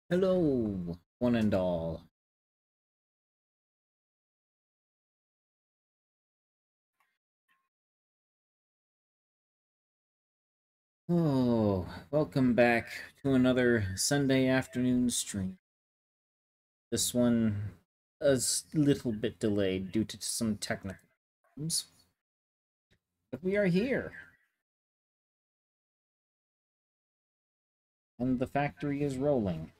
Hello, one and all. Oh, welcome back to another Sunday afternoon stream. This one is a little bit delayed due to some technical problems, but we are here. And the factory is rolling.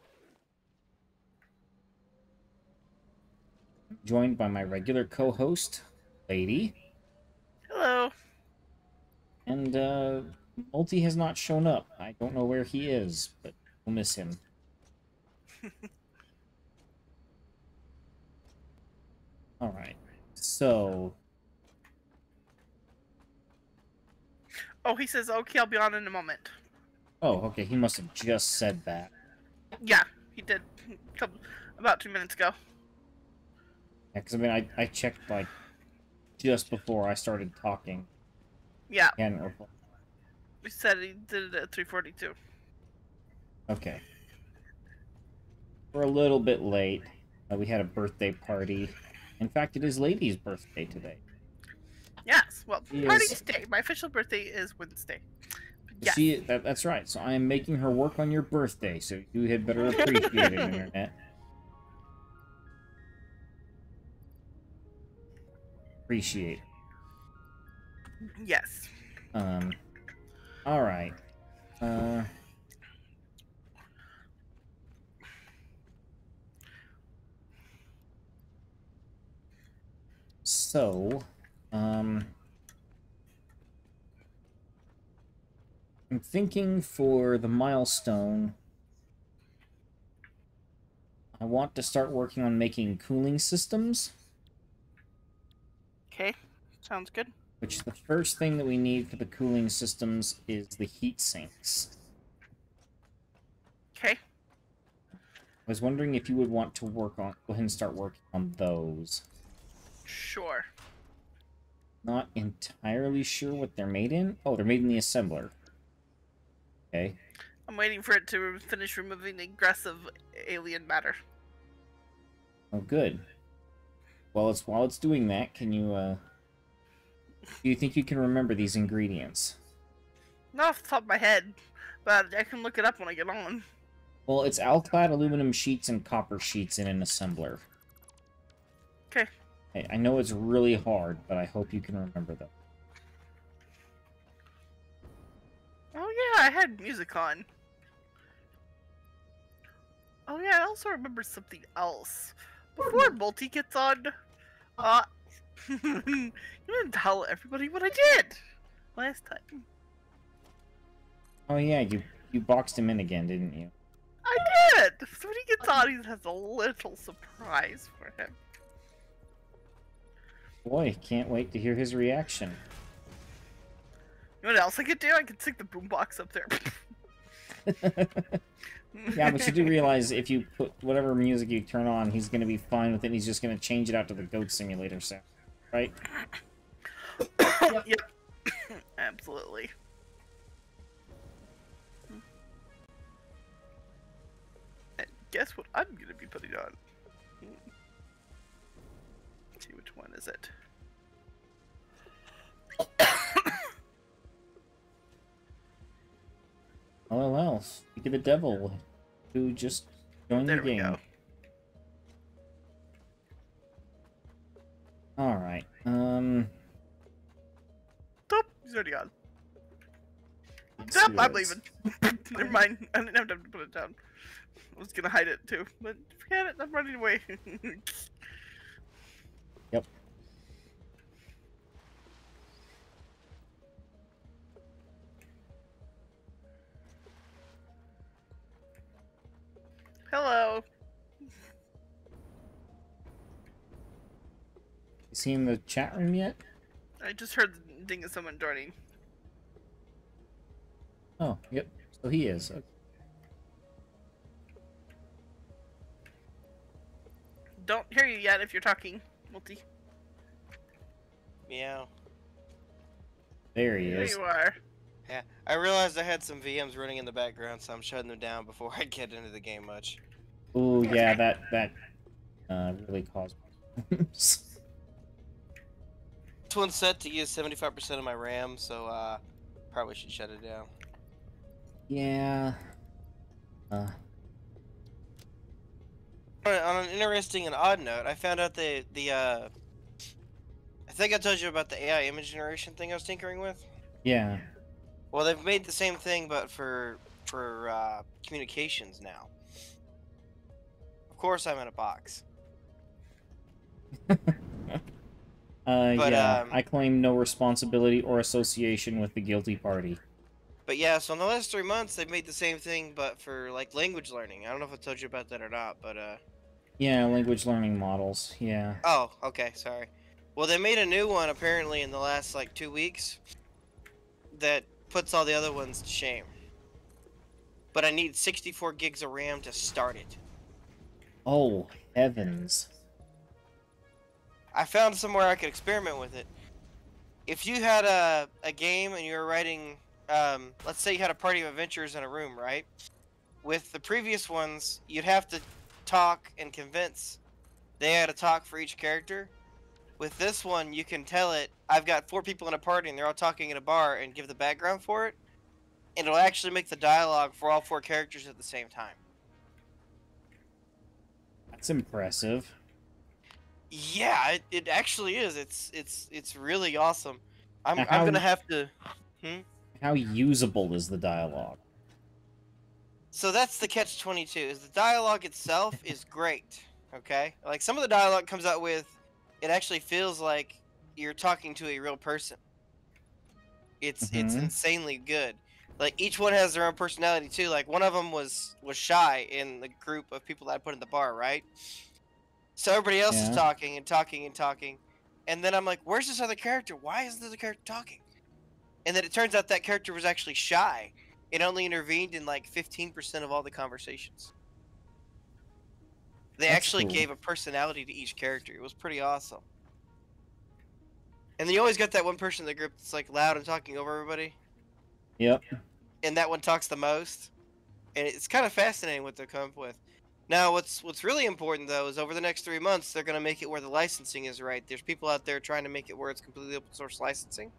I'm joined by my regular co-host, Lady, Hello. and Multi has not shown up. I don't know where he is, but we'll miss him. Alright, so Oh, he says, okay, I'll be on in a moment. oh, okay, he must have just said that. Yeah, he did. About 2 minutes ago. Yeah, because I mean, I checked like just before I started talking. Yeah, He hadn't replied. he said he did it at 3:42. Okay, we're a little bit late. We had a birthday party. In fact, it is Lady's birthday today. Yes, well, She party is. today. My official birthday is Wednesday. Yes. That's right. So I am making her work on your birthday. So you had better appreciate it, internet. Appreciate. Yes. All right. So, I'm thinking for the milestone, I want to start working on making cooling systems. Okay, sounds good. Which the first thing that we need for the cooling systems is the heat sinks. Okay. I was wondering if you would want to go ahead and start working on those. Sure. Not entirely sure what they're made in. Oh, they're made in the assembler. Okay. I'm waiting for it to finish removing the aggressive alien matter. Oh, good. Well, while it's doing that, can you, do you think you can remember these ingredients? Not off the top of my head, but I can look it up when I get on. Well, it's alclad aluminum sheets and copper sheets in an assembler. Okay. I know it's really hard, but I hope you can remember them. Oh yeah, I had music on. Oh yeah, I also remember something else. Before Multi gets on, you didn't tell everybody what I did last time. Oh yeah, you boxed him in again, didn't you? I did! So when he gets on, he has a little surprise for him. Boy, can't wait to hear his reaction. You know what else I could do? I could stick the boombox up there. Yeah, but you do realize if you put whatever music you turn on, he's going to be fine with it. He's just going to change it out to the Goat Simulator sound, right? Yep. Absolutely. And guess what I'm going to be putting on? Let's see, which one is it? LOL, speak of the devil, who just joined the There we game. go. Alright, Nope, he's already on. let's Nope, see I'm what it's- leaving. Never mind. I didn't have time to put it down. I was gonna hide it too, but forget it. I'm running away. Yep. Hello. You see in the chat room yet? I just heard the ding of someone joining. Oh, yep. So he is. Okay. Don't hear you yet if you're talking, Multi. Meow. There he There is. you are. Yeah, I realized I had some VMs running in the background, so I'm shutting them down before I get into the game much. Oh yeah, that really caused problems. This one's set to use 75% of my RAM, so probably should shut it down. Yeah. Uh, On an interesting and odd note, I found out I think I told you about the AI image generation thing I was tinkering with. yeah. Well, they've made the same thing, but for communications now. Of course, I'm in a box. But Yeah. I claim no responsibility or association with the guilty party. But yeah, so in the last 3 months, they've made the same thing, but for like language learning. I don't know if I told you about that or not, but Yeah, language learning models. Yeah. oh, okay, sorry. Well, they made a new one apparently in the last like 2 weeks that puts all the other ones to shame. But I need 64 gigs of RAM to start it. Oh, heavens. I found somewhere I could experiment with it. If you had a game and you were writing, let's say you had a party of adventurers in a room, right? With the previous ones, you'd have to talk and convince. They had a talk for each character. With this one, you can tell it, I've got 4 people in a party and they're all talking in a bar, and give the background for it. And it'll actually make the dialogue for all 4 characters at the same time. That's impressive. Yeah, it actually is. It's really awesome. I'm Now, I'm gonna have to. How usable is the dialogue? So that's the catch-22. Is the dialogue itself is great. Okay, like some of the dialogue comes out with, it actually feels like you're talking to a real person. It's insanely good. Like each one has their own personality too. Like one of them was shy in the group of people that I put in the bar, right? So everybody else is Yeah. talking and talking and talking, and then I'm like, "Where's this other character? Why isn't this other character talking?" And then it turns out that character was actually shy. It only intervened in like 15% of all the conversations. They That's actually cool. gave a personality to each character. It was pretty awesome. And then you always got that one person in the group that's like loud and talking over everybody. Yep. And that one talks the most. And it's kind of fascinating what they're coming up with. Now, what's really important though is over the next 3 months, they're gonna make it where the licensing is right. There's people out there trying to make it where it's completely open source licensing,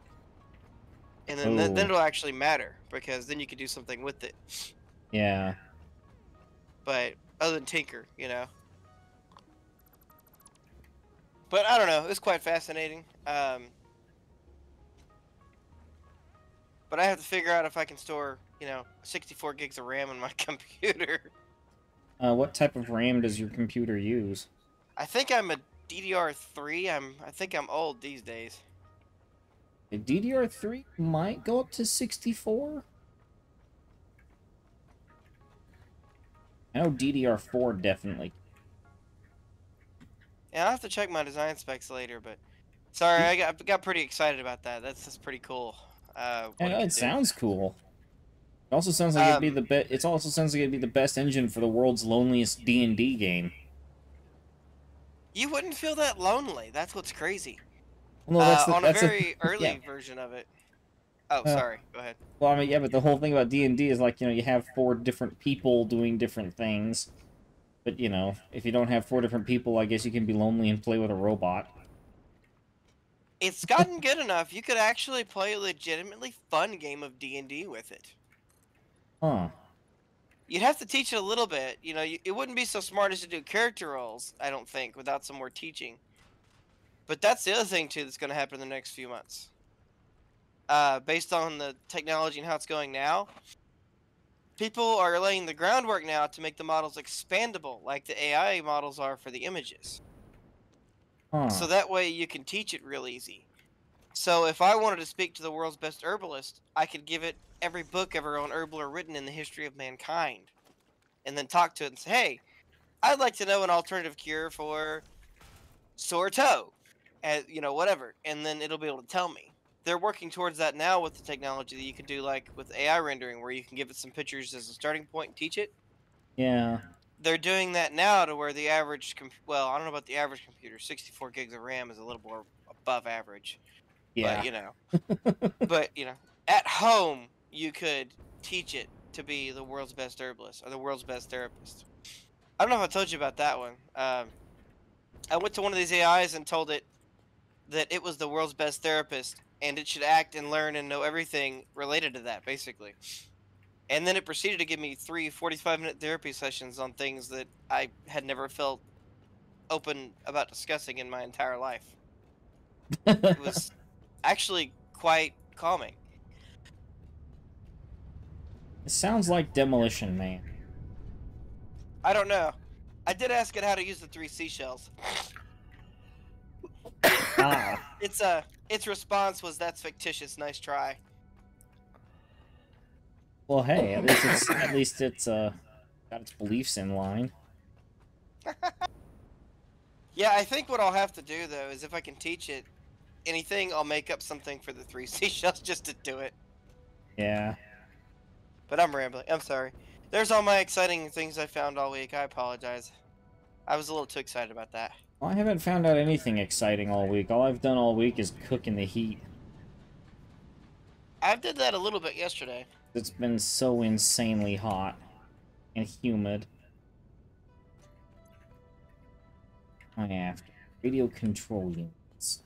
and then Oh. it'll actually matter because then you can do something with it. Yeah. But other than tinker, you know. But I don't know. It's quite fascinating. But I have to figure out if I can store, 64 gigs of RAM in my computer. What type of RAM does your computer use? I think I'm a DDR3. I think I'm old these days. A DDR3 might go up to 64? I know DDR4 definitely. Yeah, I'll have to check my design specs later, but sorry, I got pretty excited about that. That's pretty cool. I What know, it it can do. sounds cool. It also sounds like it'd be the best. It also sounds like it'd be the best engine for the world's loneliest D&D game. You wouldn't feel that lonely. That's what's crazy. Well, no, On a that's very early yeah. version of it. Oh, sorry. Go ahead. Well, I mean, yeah, but the whole thing about D&D is like, you have 4 different people doing different things. But, if you don't have 4 different people, I guess you can be lonely and play with a robot. It's gotten good enough. You could actually play a legitimately fun game of D&D with it. Huh. You'd have to teach it a little bit. It wouldn't be so smart as to do character roles, I don't think, without some more teaching. But that's the other thing, too, that's going to happen in the next few months. Based on the technology and how it's going now, people are laying the groundwork now to make the models expandable, like the AI models are for the images. Huh. So that way you can teach it real easy. So if I wanted to speak to the world's best herbalist, I could give it every book ever on herbal written in the history of mankind. And then talk to it and say, hey, I'd like to know an alternative cure for sore toe. Whatever. And then it'll be able to tell me. They're working towards that now with the technology that you can do like with AI rendering, where you can give it some pictures as a starting point and teach it. Yeah. They're doing that now to where the average, well, I don't know about the average computer. 64 gigs of RAM is a little more above average. Yeah. But, at home, you could teach it to be the world's best herbalist or the world's best therapist. I don't know if I told you about that one. I went to one of these AIs and told it that it was the world's best therapist and it should act and learn and know everything related to that, basically. And then it proceeded to give me 3 45-minute therapy sessions on things that I had never felt open about discussing in my entire life. It was actually quite calming. It sounds like Demolition Man. I don't know. I did ask it how to use the 3 seashells. Ah. Its response was, "That's fictitious. Nice try." Well, hey, at least it's got its beliefs in line. Yeah, I think what I'll have to do though is if I can teach it anything, I'll make up something for the 3 seashells just to do it. Yeah. But I'm rambling. I'm sorry. There's all my exciting things I found all week. I apologize. I was a little too excited about that. Well, I haven't found out anything exciting all week. All I've done all week is cook in the heat. I did that a little bit yesterday. It's been so insanely hot and humid. I have to. Radio control units.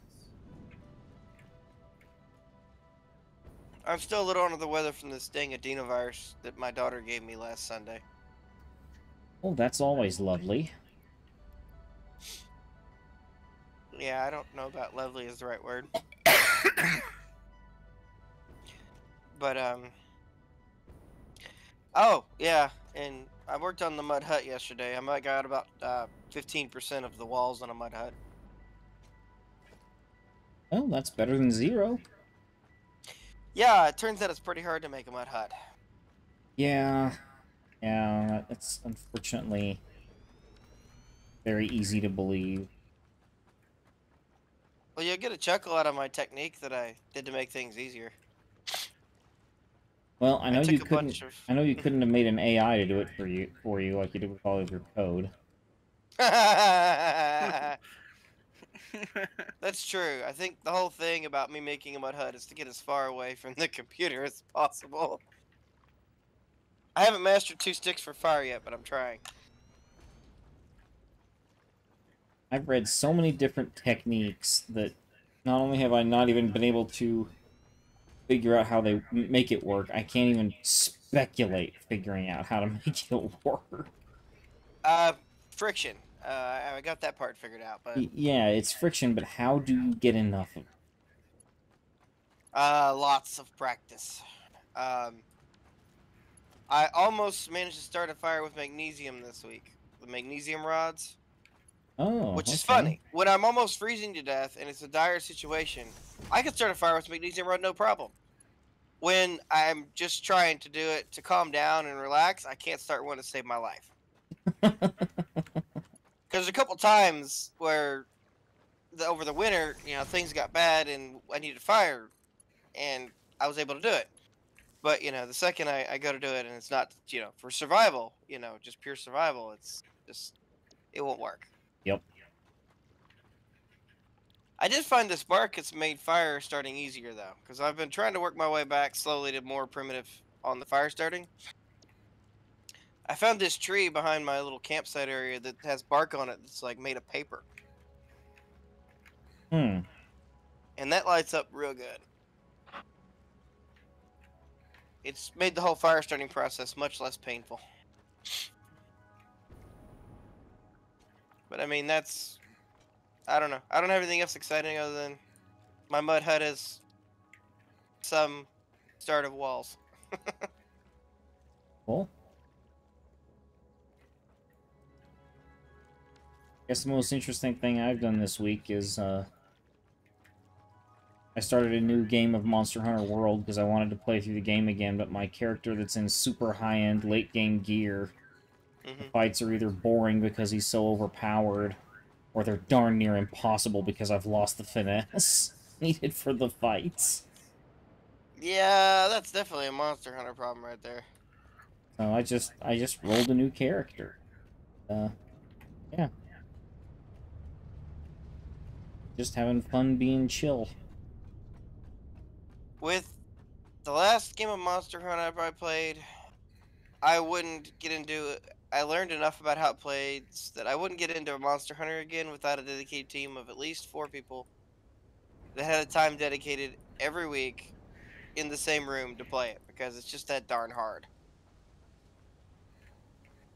I'm still a little under the weather from this dang adenovirus that my daughter gave me last Sunday. Oh, that's always lovely. Yeah, I don't know about lovely is the right word. But, oh, yeah, and I worked on the mud hut yesterday. I got about 15% of the walls on a mud hut. Oh, that's better than 0. Yeah, it turns out it's pretty hard to make a mud hut. Yeah. Yeah, it's unfortunately very easy to believe. Well, you'll get a chuckle out of my technique that I did to make things easier. Well, I know you took a couldn't. bunch of- I know you couldn't have made an AI to do it for you like you did with all of your code. That's true. I think the whole thing about me making a mud hut is to get as far away from the computer as possible. I haven't mastered 2 sticks for fire yet, but I'm trying. I've read so many different techniques that not only have I not even been able to figure out how they make it work, I can't even speculate figuring out how to make it work. Friction. I got that part figured out, but Yeah, it's friction, but how do you get enough of it? lots of practice. I almost managed to start a fire with magnesium this week. The magnesium rods. Oh, Which is okay. funny. When I'm almost freezing to death and it's a dire situation, I can start a fire with a magnesium rod, no problem. When I'm just trying to do it to calm down and relax, I can't start one to save my life. Because a couple times where over the winter, things got bad and I needed fire, and I was able to do it. But the second I go to do it and it's not for survival, just pure survival, it won't work. Yep. I did find this bark that's made fire starting easier though, because I've been trying to work my way back slowly to more primitive on the fire starting. I found this tree behind my little campsite area that has bark on it that's like made of paper. Hmm. And that lights up real good. It's made the whole fire starting process much less painful. But I mean, I don't know. I don't have anything else exciting other than my mud hut has some start of walls. Cool. Guess the most interesting thing I've done this week is I started a new game of Monster Hunter World because I wanted to play through the game again, but my character that's in super high-end late-game gear, the fights are either boring because he's so overpowered, or they're darn near impossible because I've lost the finesse needed for the fights. Yeah, that's definitely a Monster Hunter problem right there. So I just rolled a new character. Yeah. Just having fun being chill. With the last game of Monster Hunter I played, I wouldn't get into I learned enough about how it plays that I wouldn't get into a Monster Hunter again without a dedicated team of at least 4 people that had a time dedicated every week in the same room to play it because it's just that darn hard.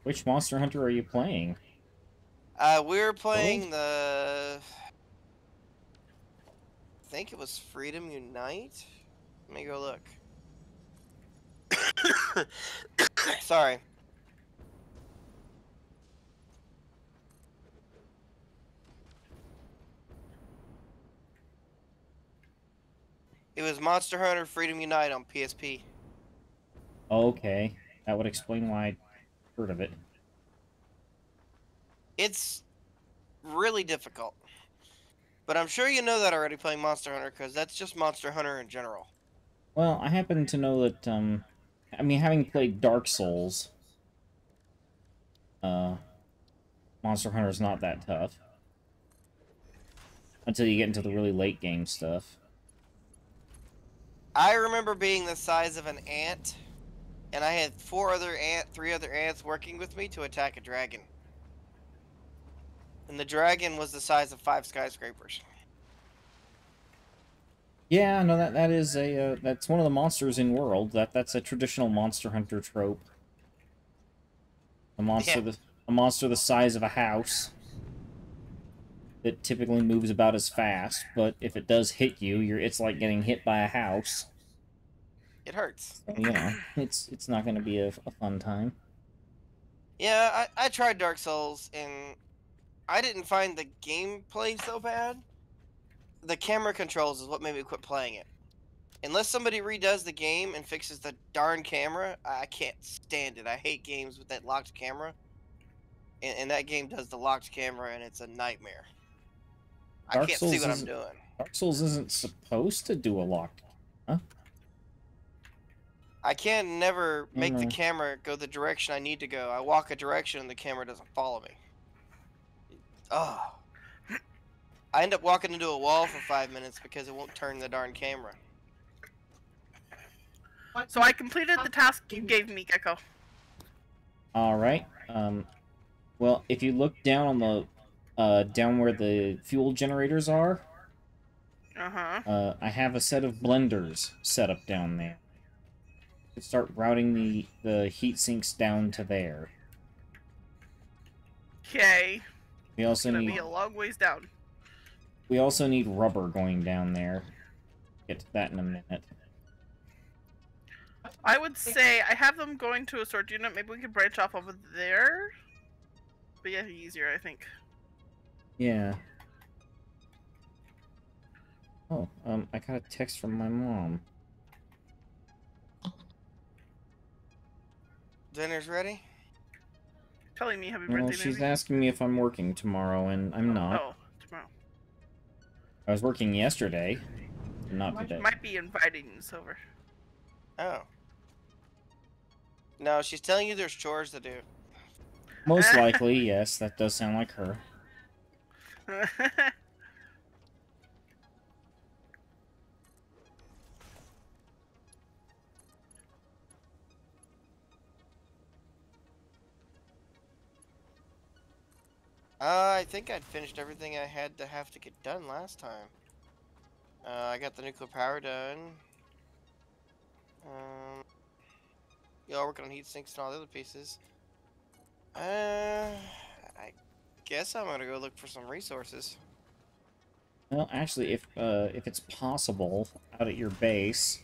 Which Monster Hunter are you playing? We were World? playing the. I think it was Freedom Unite. Let me go look. Sorry. It was Monster Hunter Freedom Unite on PSP. Okay, that would explain why I heard of it. It's really difficult. But I'm sure you know that already playing Monster Hunter because that's just Monster Hunter in general. Well, I happen to know that, I mean, having played Dark Souls, Monster Hunter's not that tough. Until you get into the really late game stuff. I remember being the size of an ant, and I had 3 other ants working with me to attack a dragon. And the dragon was the size of 5 skyscrapers. Yeah, no, that is a that's one of the monsters in World. That's a traditional Monster Hunter trope. A monster Yeah, a monster the size of a house that typically moves about as fast, but if it does hit you, it's like getting hit by a house. it hurts. So, you know, it's not going to be a fun time. Yeah, I tried Dark Souls, and I didn't find the gameplay so bad. The camera controls is what made me quit playing it. Unless somebody redoes the game and fixes the darn camera, I can't stand it. I hate games with that locked camera. And that game does the locked camera, and it's a nightmare. I Dark can't see Souls what I'm is doing. Dark Souls isn't supposed to do a locked camera. I can never make the Camera. camera go the direction I need to go. I walk a direction and the camera doesn't follow me. Oh. I end up walking into a wall for 5 minutes because it won't turn the darn camera. So I completed the task you gave me, Gecko. All right. Well, if you look down on the down where the fuel generators are, I have a set of blenders set up down there. You start routing the heat sinks down to there. Okay. We also Gonna need be a long ways down. we also need rubber going down there. Get to that in a minute. I would say I have them going to a storage unit. Maybe we could branch off over there. But yeah, easier, I think. Yeah. Oh, I got a text from my mom. Dinner's ready? Telling me happy Well, birthday, she's maybe? asking me if I'm working tomorrow, and I'm not. Oh, tomorrow. I was working yesterday, but not today. Might be inviting us over. Oh. No, she's telling you there's chores to do. Most likely, yes, that does sound like her. I think I'd finished everything I had to have to get done last time. I got the nuclear power done. Y'all working on heat sinks and all the other pieces. I guess I'm gonna go look for some resources. Well, actually, if it's possible, out at your base,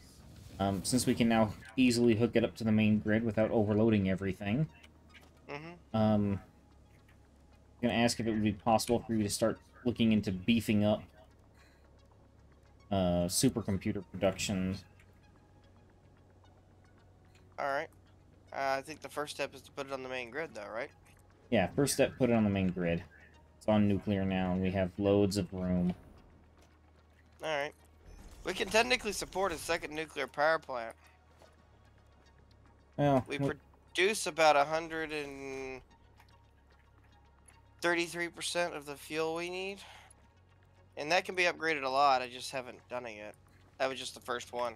since we can now easily hook it up to the main grid without overloading everything, I'm gonna ask if it would be possible for you to start looking into beefing up supercomputer production. Alright. I think the first step is to put it on the main grid, though, right? Yeah, first step, put it on the main grid. It's on nuclear now, and we have loads of room. Alright. We can technically support a second nuclear power plant. Well, We produce about 133% of the fuel we need. And that can be upgraded a lot, I just haven't done it yet. That was just the first one.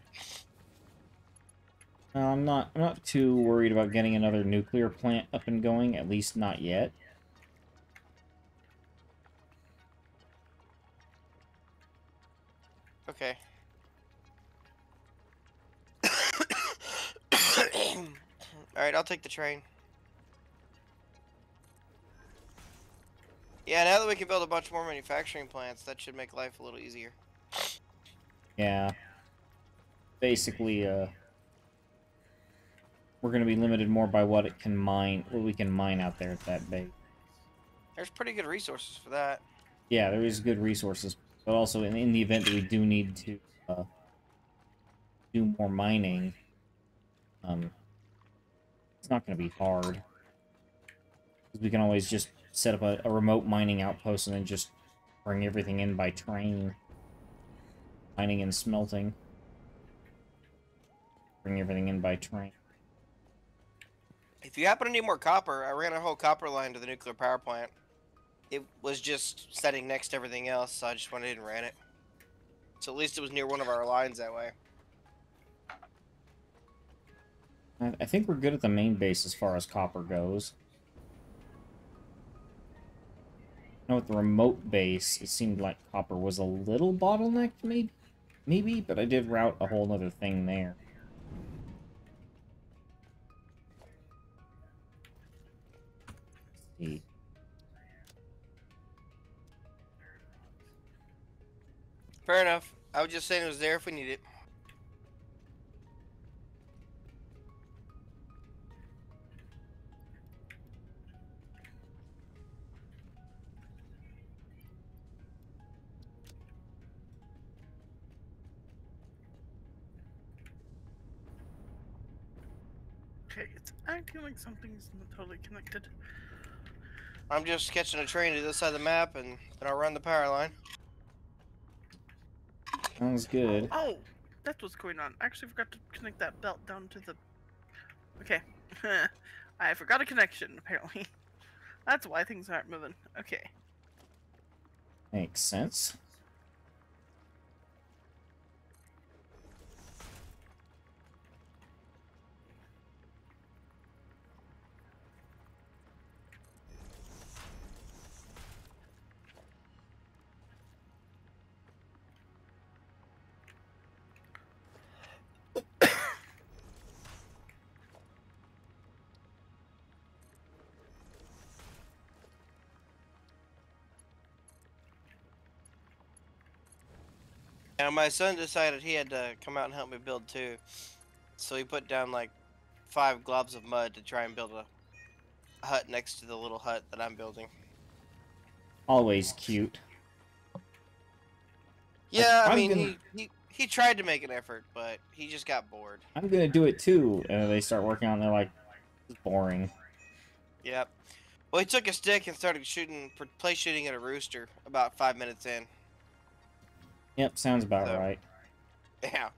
I'm not too worried about getting another nuclear plant up and going, at least not yet. Okay. Alright, I'll take the train. Yeah, now that we can build a bunch more manufacturing plants, that should make life a little easier. Yeah. Basically, we're gonna be limited more by what it can mine, what we can mine out there at that base. There's pretty good resources for that. Yeah, there is good resources, but also in the event that we do need to do more mining, it's not gonna be hard. Because we can always just set up a remote mining outpost and then just bring everything in by train. Mining and smelting. Bring everything in by train. If you happen to need more copper, I ran a whole copper line to the nuclear power plant. It was just setting next to everything else, so I just went ahead and ran it. So at least it was near one of our lines that way. I think we're good at the main base as far as copper goes. Now with the remote base, it seemed like copper was a little bottlenecked, maybe, but I did route a whole other thing there. Let's see. Fair enough. I was just saying it was there if we need it. Okay, it's acting like something's not totally connected. I'm just catching a train to this side of the map, and then I'll run the power line. Sounds good. Oh, that's what's going on. I actually forgot to connect that belt down to the... Okay. I forgot a connection, apparently. That's why things aren't moving. Okay. Makes sense. Now my son decided he had to come out and help me build too. So he put down like 5 globs of mud to try and build a hut next to the little hut that I'm building. Always cute. Yeah, I I'm mean, gonna- he tried to make an effort, but he just got bored. I'm gonna do it too. And they start working on it, they're like, this is boring. Yep. Well, he took a stick and started play shooting at a rooster about 5 minutes in. Yep, sounds about So- right. Yeah.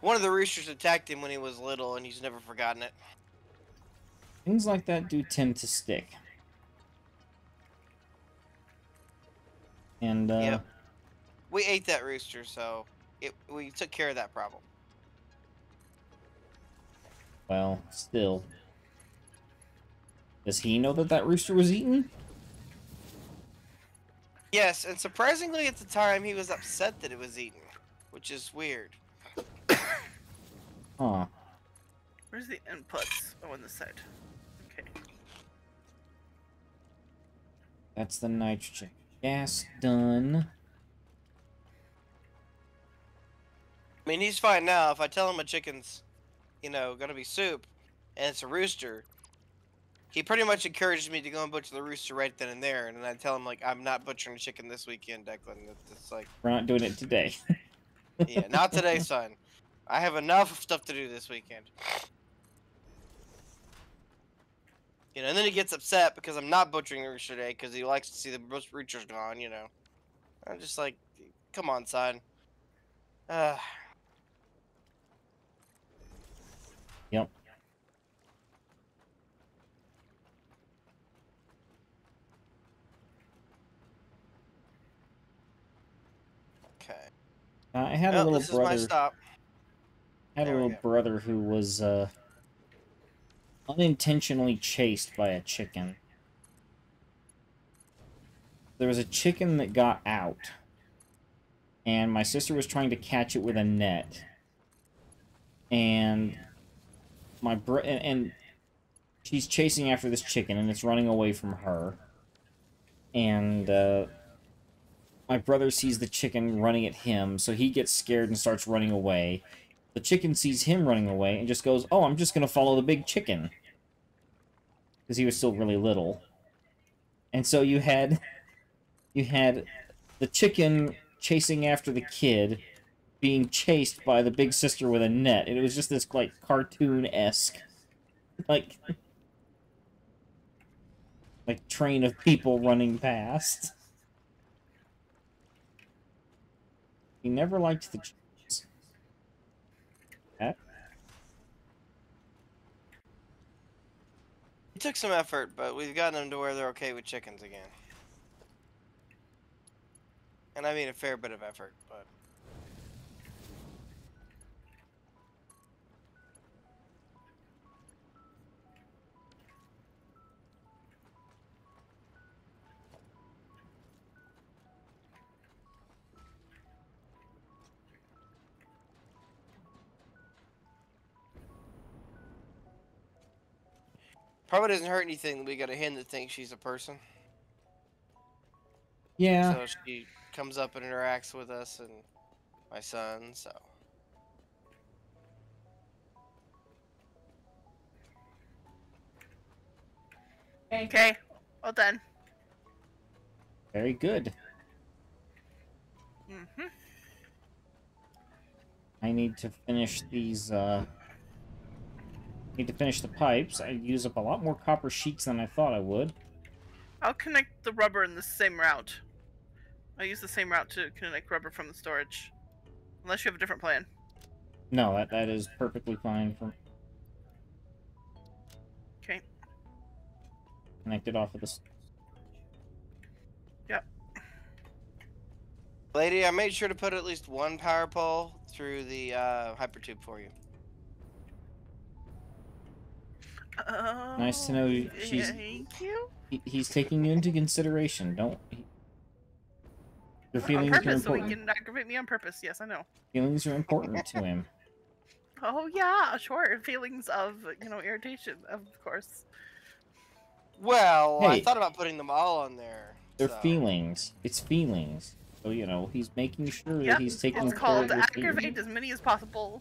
One of the roosters attacked him when he was little, and he's never forgotten it. Things like that do tend to stick. And, Yep. We ate that rooster, so we took care of that problem. well, still. Does he know that that rooster was eaten? Yes, and surprisingly at the time he was upset that it was eaten, which is weird. Huh. Where's the inputs? Oh, on this side. Okay. That's the nitrogen gas done. I mean, he's fine now. If I tell him a chicken's, gonna be soup, and it's a rooster, he pretty much encouraged me to go and butcher the rooster right then and there. And then I tell him, like, I'm not butchering a chicken this weekend, Declan. It's like, We're not doing it today. yeah, not today, son. I have enough stuff to do this weekend. And then he gets upset because I'm not butchering the rooster today because he likes to see the roosters gone, I'm just like, come on, son. Yep. Okay. I had a Well, little this is my brother. stop. Had a There we little go. brother who was unintentionally chased by a chicken. There was a chicken that got out, and my sister was trying to catch it with a net. And and she's chasing after this chicken, and it's running away from her. And my brother sees the chicken running at him, so he gets scared and starts running away. The chicken sees him running away and just goes, "Oh, I'm just gonna follow the big chicken," because he was still really little. And so you had the chicken chasing after the kid, being chased by the big sister with a net, and it was just this like cartoon-esque, like train of people running past. He never liked the chickens. That It took some effort, but we've gotten them to where they're okay with chickens again. And I mean a fair bit of effort, but... Probably doesn't hurt anything that we got a hen that thinks she's a person. yeah. So she comes up and interacts with us and my son, so... Okay, well done. Very good. Mm-hmm. I need to finish these, need to finish the pipes. I use up a lot more copper sheets than I thought I would. I'll connect the rubber in the same route. I'll use the same route to connect rubber from the storage. Unless you have a different plan. No, that is perfectly fine for Okay. connected off of the... Yep. Lady, I made sure to put at least one power pole through the hypertube for you. Oh, Nice to know she's... Thank you. He's taking you into consideration. Don't... Your On feelings are purpose, so he important. can aggravate me on purpose. Yes, I know. Feelings are important to him. Oh yeah, sure. Feelings of, irritation, of course. Well, I Hey. thought about putting them all on there. They're so... feelings. It's feelings. So, he's making sure Yep, that he's taking it's care called of your aggravate feelings. as many as possible.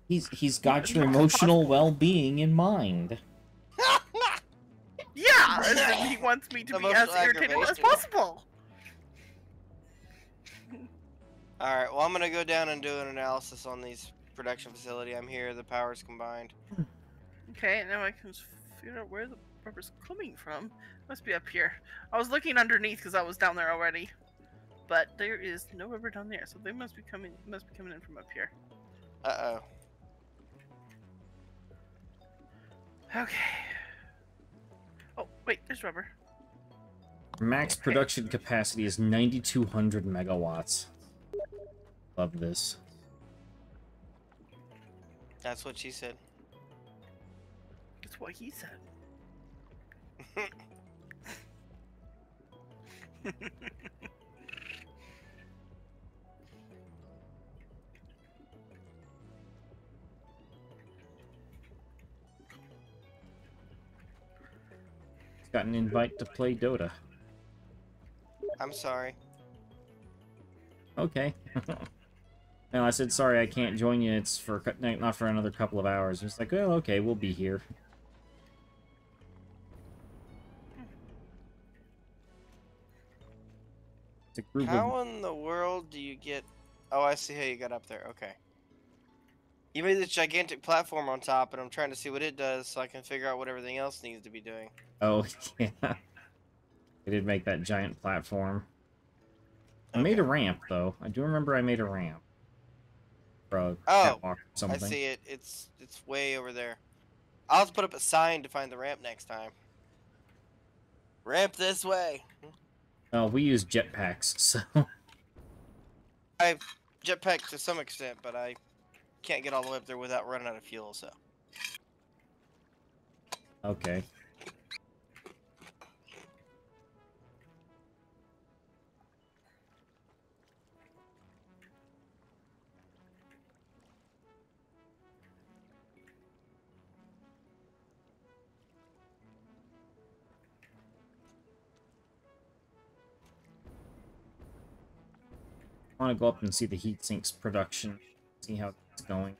He's got As your much as emotional possible. well-being in mind. Yeah, as in he wants me to be as Emotional irritated as aggravation. possible. Alright, well, I'm gonna go down and do an analysis on these production facility. I'm here, the power's combined. Okay, now I can figure out where the rubber's coming from. Must be up here. I was looking underneath because I was down there already, but there is no rubber down there, so they must be coming in from up here. Uh-oh. Okay. Oh wait, there's rubber. Max production capacity is 9,200 megawatts. Love this. That's what she said. That's what he said. Got an invite to play Dota. I'm sorry. Okay. No, I said sorry, I can't join you. It's for not for another couple of hours. It's like, well, okay, we'll be here. It's a group How of... in the world do you get... Oh, I see how you got up there. Okay. You made this gigantic platform on top, and I'm trying to see what it does so I can figure out what everything else needs to be doing. Oh, yeah. I did make that giant platform. I made a ramp, though. I do remember I made a ramp. For a catwalk or something. I see it. It's way over there. I'll have to put up a sign to find the ramp next time. Ramp this way. Oh, we use jetpacks, so... I jetpack to some extent, but I can't get all the way up there without running out of fuel. So Okay. I want to go up and see the heat sinks production, see how it's going.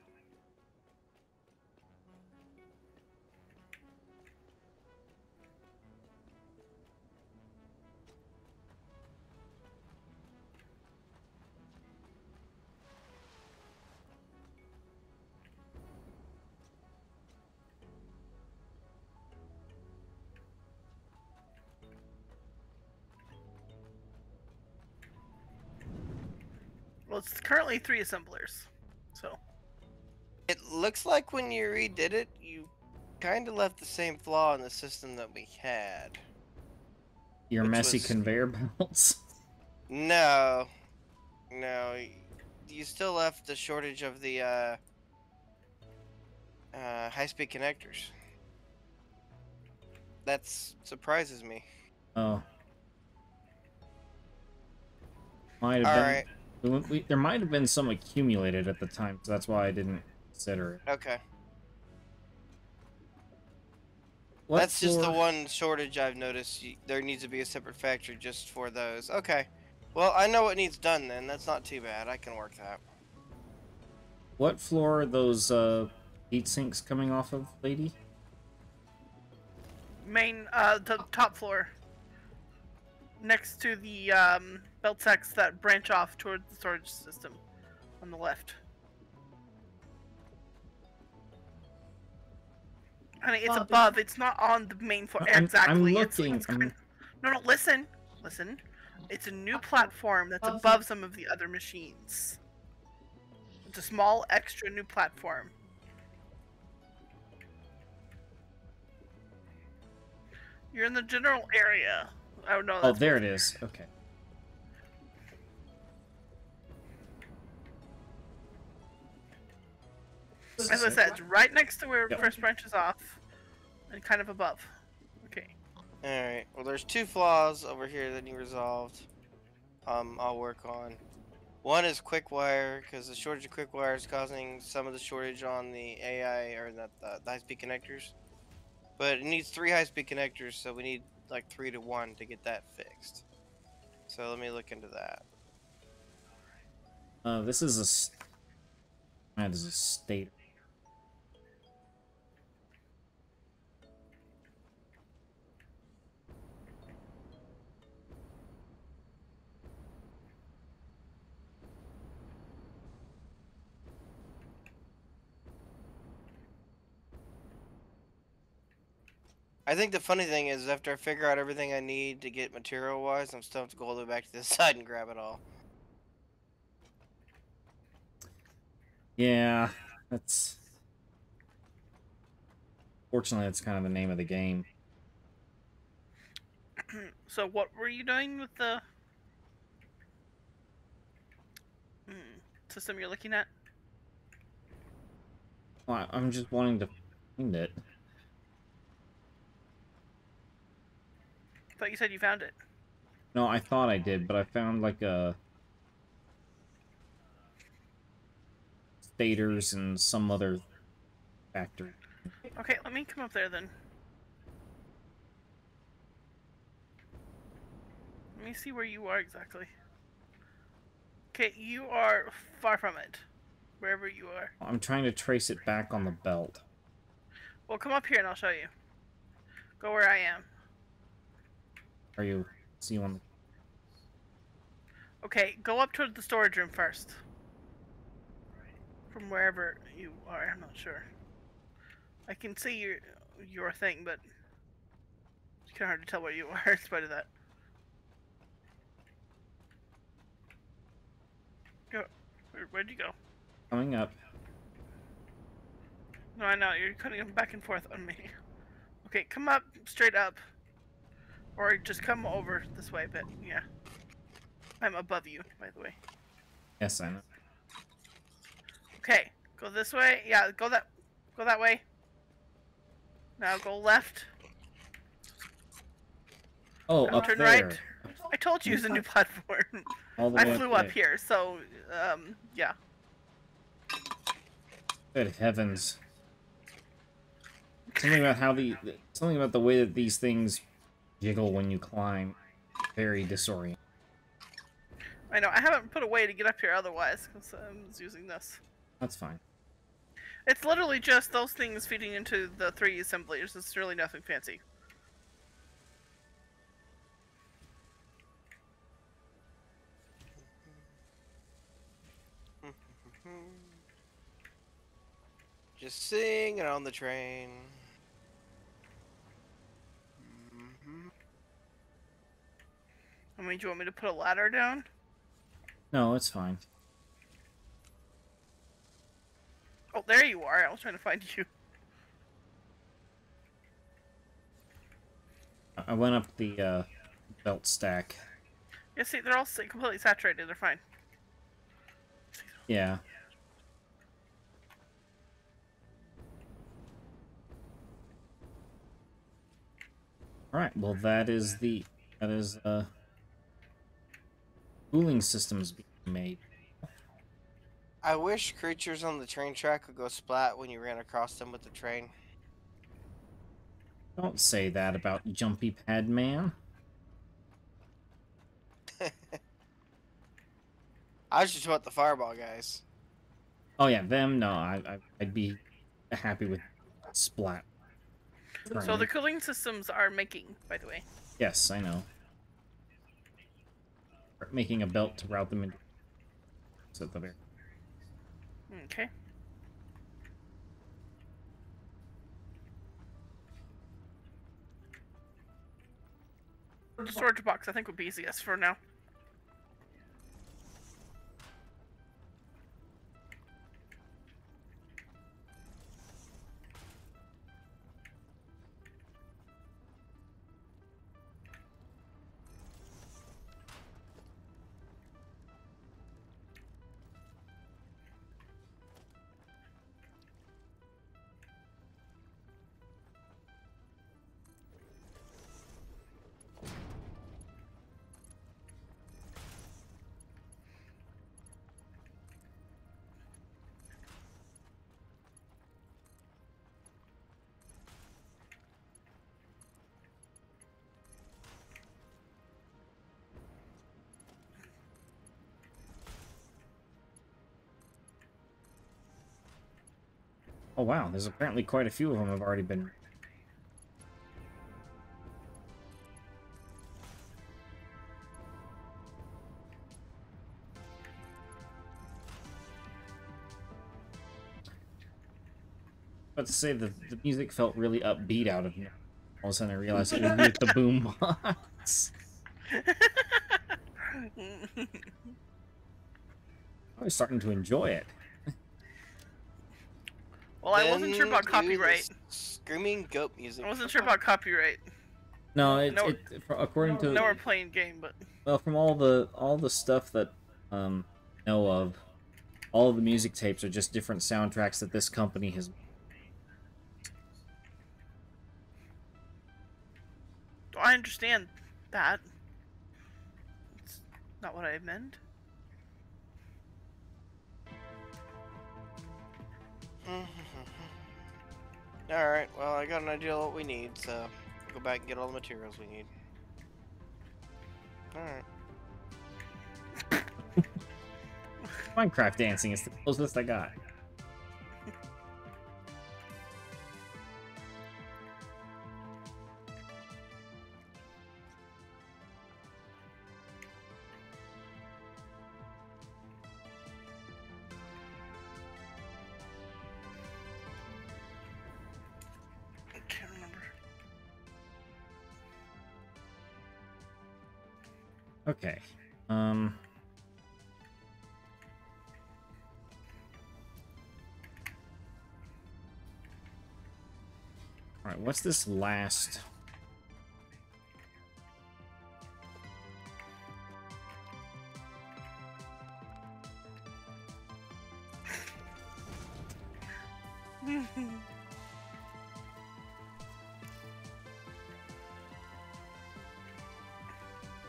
Well, it's currently 3 assemblers. So. it looks like when you redid it, you kind of left the same flaw in the system that we had. Your Which messy was- conveyor belts. No, you still left the shortage of the high-speed connectors. That surprises me. Oh. Might have All been. right. There might have been some accumulated at the time, so that's why I didn't consider it. Okay. What That's just the floor- one shortage I've noticed. There needs to be a separate factory just for those. Okay. Well, I know what needs done then. That's not too bad. I can work that. What floor are those heat sinks coming off of, lady? The top floor. Next to the belt sacks that branch off towards the storage system on the left. Honey, it's above. It's not on the main floor. Exactly. I'm It's looking. No, listen. It's a new platform that's above some of the other machines. It's a small, extra new platform. You're in the general area. Oh no. Oh, there it is. Okay. As I said, it's right next to where Yep. first branches off, and kind of above. Okay. Alright, well there's 2 flaws over here that need resolved. I'll work on. One is quick wire, because the shortage of quick wire is causing some of the shortage on the AI, or the high-speed connectors. But it needs 3 high-speed connectors, so we need like 3 to 1 to get that fixed. So let me look into that. This is that is a state. I think the funny thing is, after I figure out everything I need to get material-wise, I'm still have to go all the way back to this side and grab it all. Yeah, that's... Fortunately, that's kind of the name of the game. So what were you doing with the system you're looking at? Well, I'm just wanting to find it. I thought you said you found it. No, I thought I did, but I found like a... stators and some other factory. Okay, let me come up there then. Let me see where you are exactly. Okay, you are far from it. Wherever you are. I'm trying to trace it back on the belt. Well, come up here and I'll show you. Go where I am. Are you... see you on the... Okay, go up to the storage room first. From wherever you are, I'm not sure. I can see your thing, but it's kind of hard to tell where you are in spite of that. Go. Where'd you go? Coming up. No, I know, you're cutting them back and forth on me. Okay, come up, straight up. Or just come over this way, but yeah. I'm above you, by the way. Yes, I know. Okay, go this way. Yeah, go that way. Now go left. Oh, Now up turn there. right. I told you it's a new platform. All the I way flew up up there. here, so yeah. Good heavens. Something about how something about the way that these things jiggle when you climb. Very disorienting. I know. I haven't put a way to get up here otherwise, because I was using this. That's fine. It's literally just those things feeding into the 3 assemblers. It's really nothing fancy. Just singing on the train. I mean, do you want me to put a ladder down? No, it's fine. Oh, there you are. I was trying to find you. I went up the belt stack. Yeah, see, they're all completely saturated. They're fine. Yeah. Alright, well that is cooling systems being made. I wish creatures on the train track would go splat when you ran across them with the train. Don't say that about Jumpy Pad Man. I was just about the fireball guys. Oh yeah, them, no, I'd be happy with Splat. So the cooling systems are making, by the way. Yes, I know. Making a belt to route them into at the very. Okay. The storage box, I think, would be easiest for now. Oh wow, there's apparently quite a few of them have already been. But to say that the music felt really upbeat out of me. All of a sudden I realized it was with the boombox. I was starting to enjoy it. Well, I wasn't sure about copyright. Screaming goat music. I wasn't sure about copyright. No, according to No, we're playing game, but well, from all the stuff that know of, all of the music tapes are just different soundtracks that this company has. I understand that. It's not what I meant. Alright, well, I got an idea of what we need, so go back and get all the materials we need. Alright. Minecraft dancing is the closest I got. I can't remember. Okay. Alright, what's this last?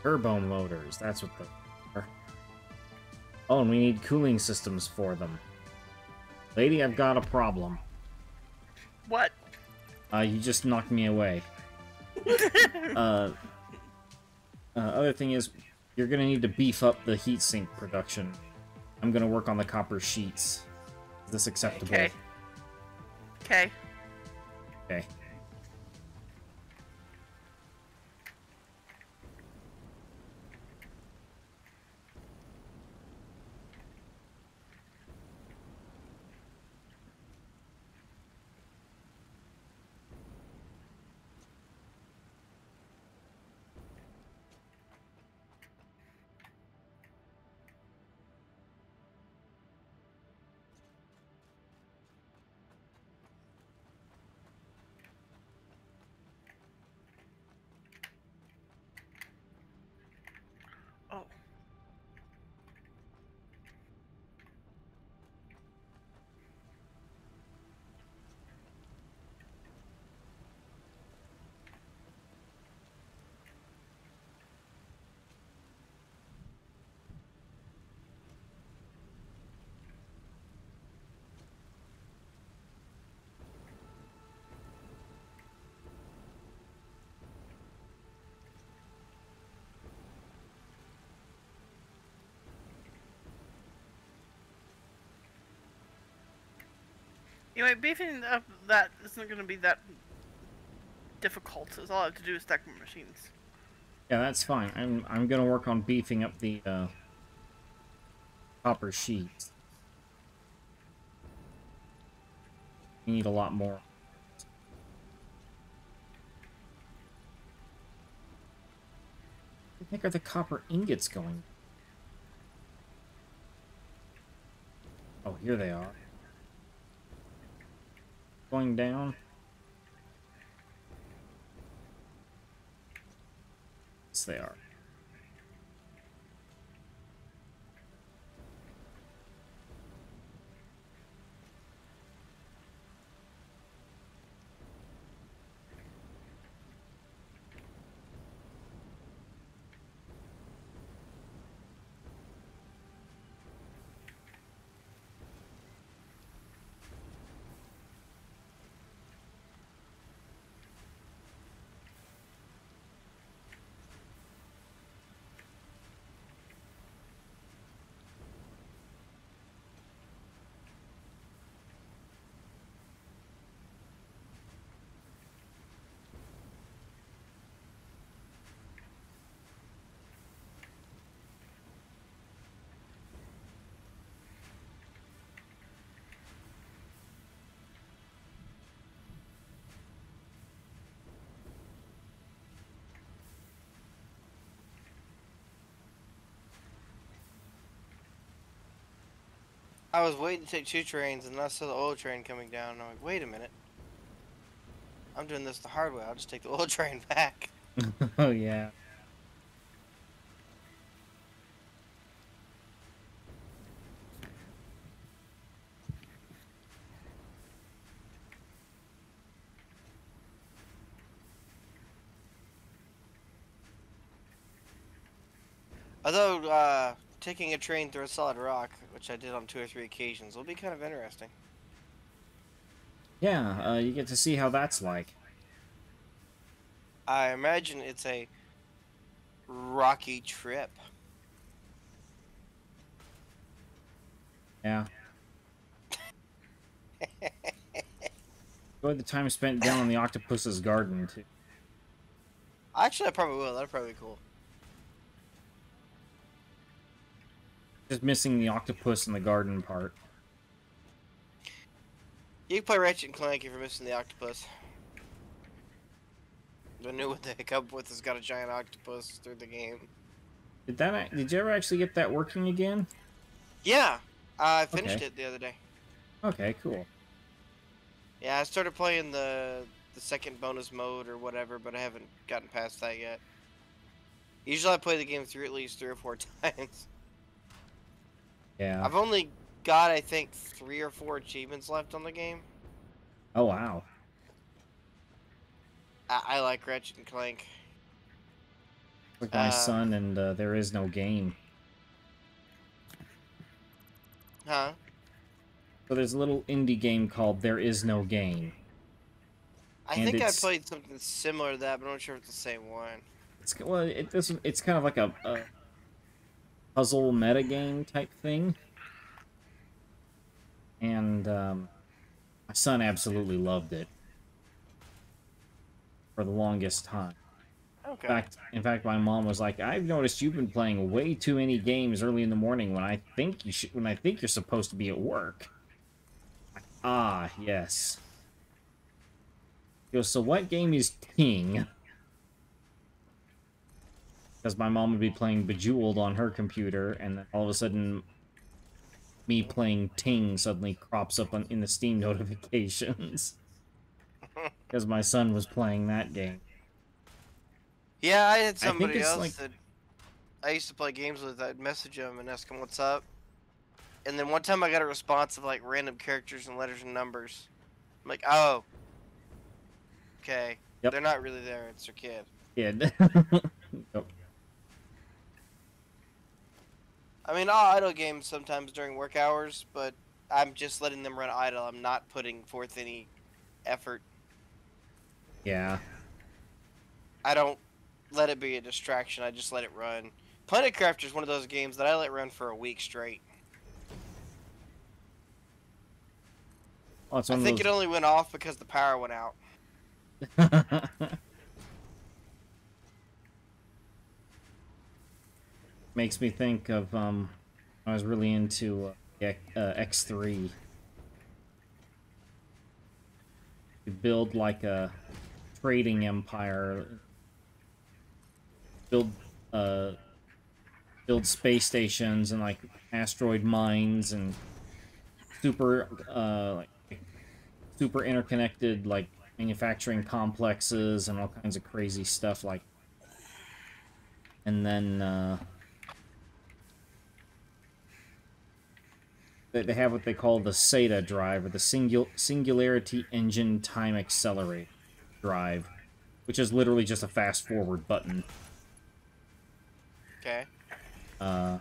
Turbo motors, that's what the are. Oh, and we need cooling systems for them. Lady, I've got a problem. What? You just knocked me away. Other thing is, you're gonna need to beef up the heatsink production. I'm gonna work on the copper sheets. Is this acceptable? Okay. Okay. Okay. Oh. Anyway, beefing up that isn't going to be that difficult. So all I have to do is stack my machines. Yeah, that's fine. I'm gonna work on beefing up the copper sheets. We need a lot more. Where the heck are the copper ingots going? Oh, here they are. Going down. Yes, they are. I was waiting to take 2 trains, and I saw the oil train coming down. And I'm like, wait a minute. I'm doing this the hard way. I'll just take the oil train back. Oh yeah. Although, taking a train through a solid rock, which I did on 2 or 3 occasions, will be kind of interesting. Yeah, you get to see how that's like. I imagine it's a rocky trip. Yeah. Enjoy the time spent down in the octopus's garden too. Actually, I probably will. That'd probably be cool. Just missing the octopus in the garden part. You can play Ratchet and Clank if you're missing the octopus. The new one they come up with has got a giant octopus through the game. Did you ever actually get that working again? Yeah, I finished Okay. it the other day. Okay, cool. Yeah, I started playing the second bonus mode or whatever, but I haven't gotten past that yet. Usually I play the game through at least 3 or 4 times. Yeah. I've only got, I think, 3 or 4 achievements left on the game. Oh wow. I like Ratchet and Clank. Like my son and There Is No Game. Huh? So there's a little indie game called There Is No Game. I And think I it's played something similar to that, but I'm not sure if it's the same one. it's kind of like a puzzle metagame type thing. And my son absolutely loved it for the longest time. Okay. In fact, my mom was like, "I've noticed you've been playing way too many games early in the morning when I think you're supposed to be at work." Ah, yes. He goes, "So what game is King?" Because my mom would be playing Bejeweled on her computer, and then all of a sudden, me playing Ting suddenly crops up in the Steam notifications. Because my son was playing that game. Yeah, I had I think somebody it's else like... that I used to play games with. I'd message them and ask them what's up. And then one time I got a response of like random characters and letters and numbers. I'm like, oh, okay. Yep. They're not really there. It's their kid. Kid. Yep. I mean, I'll idle games sometimes during work hours, but I'm just letting them run idle. I'm not putting forth any effort. Yeah. I don't let it be a distraction. I just let it run. Planet Crafter is one of those games that I let run for a week straight. Well, it's I one think of it only went off because the power went out. those... Makes me think of, I was really into X3. You build like a trading empire. Build space stations and like asteroid mines and super super interconnected like manufacturing complexes and all kinds of crazy stuff like. And then they have what they call the SATA drive, or the Singularity Engine Time Accelerator drive, which is literally just a fast forward button. Okay. But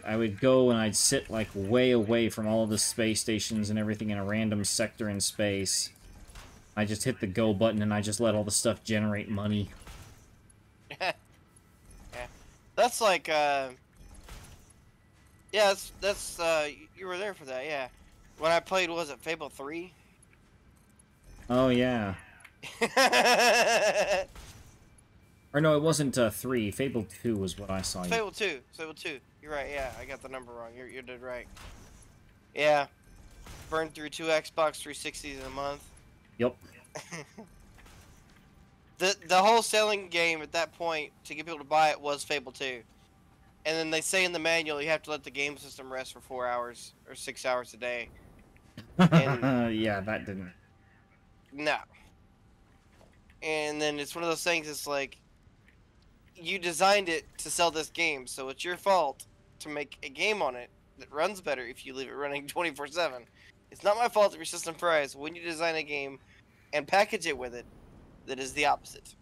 I would go and I'd sit like way away from all of the space stations and everything in a random sector in space. I just hit the go button and I just let all the stuff generate money. Yeah. That's like yeah, that's you were there for that, yeah. When I played, was it Fable 3? Oh yeah. Or no, it wasn't 3. Fable 2 was what I saw. Fable 2. Fable 2. You're right, yeah. I got the number wrong. You're dead right. Yeah. Burned through 2 Xbox 360s in a month. Yep. The whole selling game at that point to get people to buy it was Fable 2. And then they say in the manual you have to let the game system rest for 4 hours or 6 hours a day. And yeah, that didn't. no. And then it's one of those things, it's like, you designed it to sell this game, so it's your fault to make a game on it that runs better if you leave it running 24/7. It's not my fault if your system fries when you design a game and package it with it that is the opposite.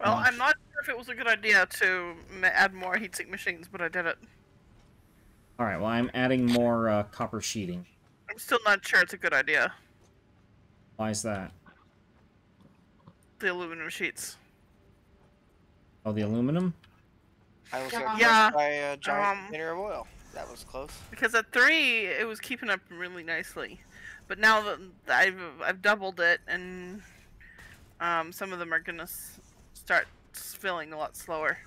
Well, I'm not sure if it was a good idea to add more heatsink machines, but I did it. Alright, well, I'm adding more copper sheeting. I'm still not sure it's a good idea. Why is that? The aluminum sheets. Oh, the aluminum? I was got Yeah, crushed by a giant container of oil. That was close. Because at 3, it was keeping up really nicely, but now that I've doubled it, and some of them are gonna start filling a lot slower.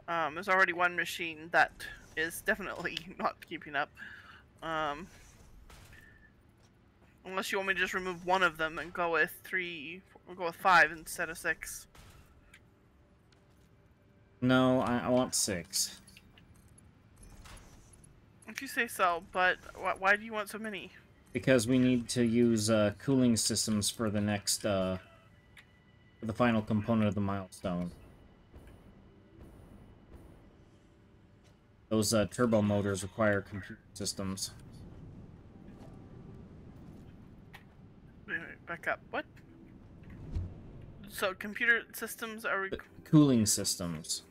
There's already one machine that is definitely not keeping up. Unless you want me to just remove one of them and go with 3, or go with 5 instead of 6. No, I want 6. If you say so, but why do you want so many? Because we need to use cooling systems for the next, for the final component of the milestone. Those turbo motors require computer systems. Wait, back up. What? So computer systems are. Cooling systems.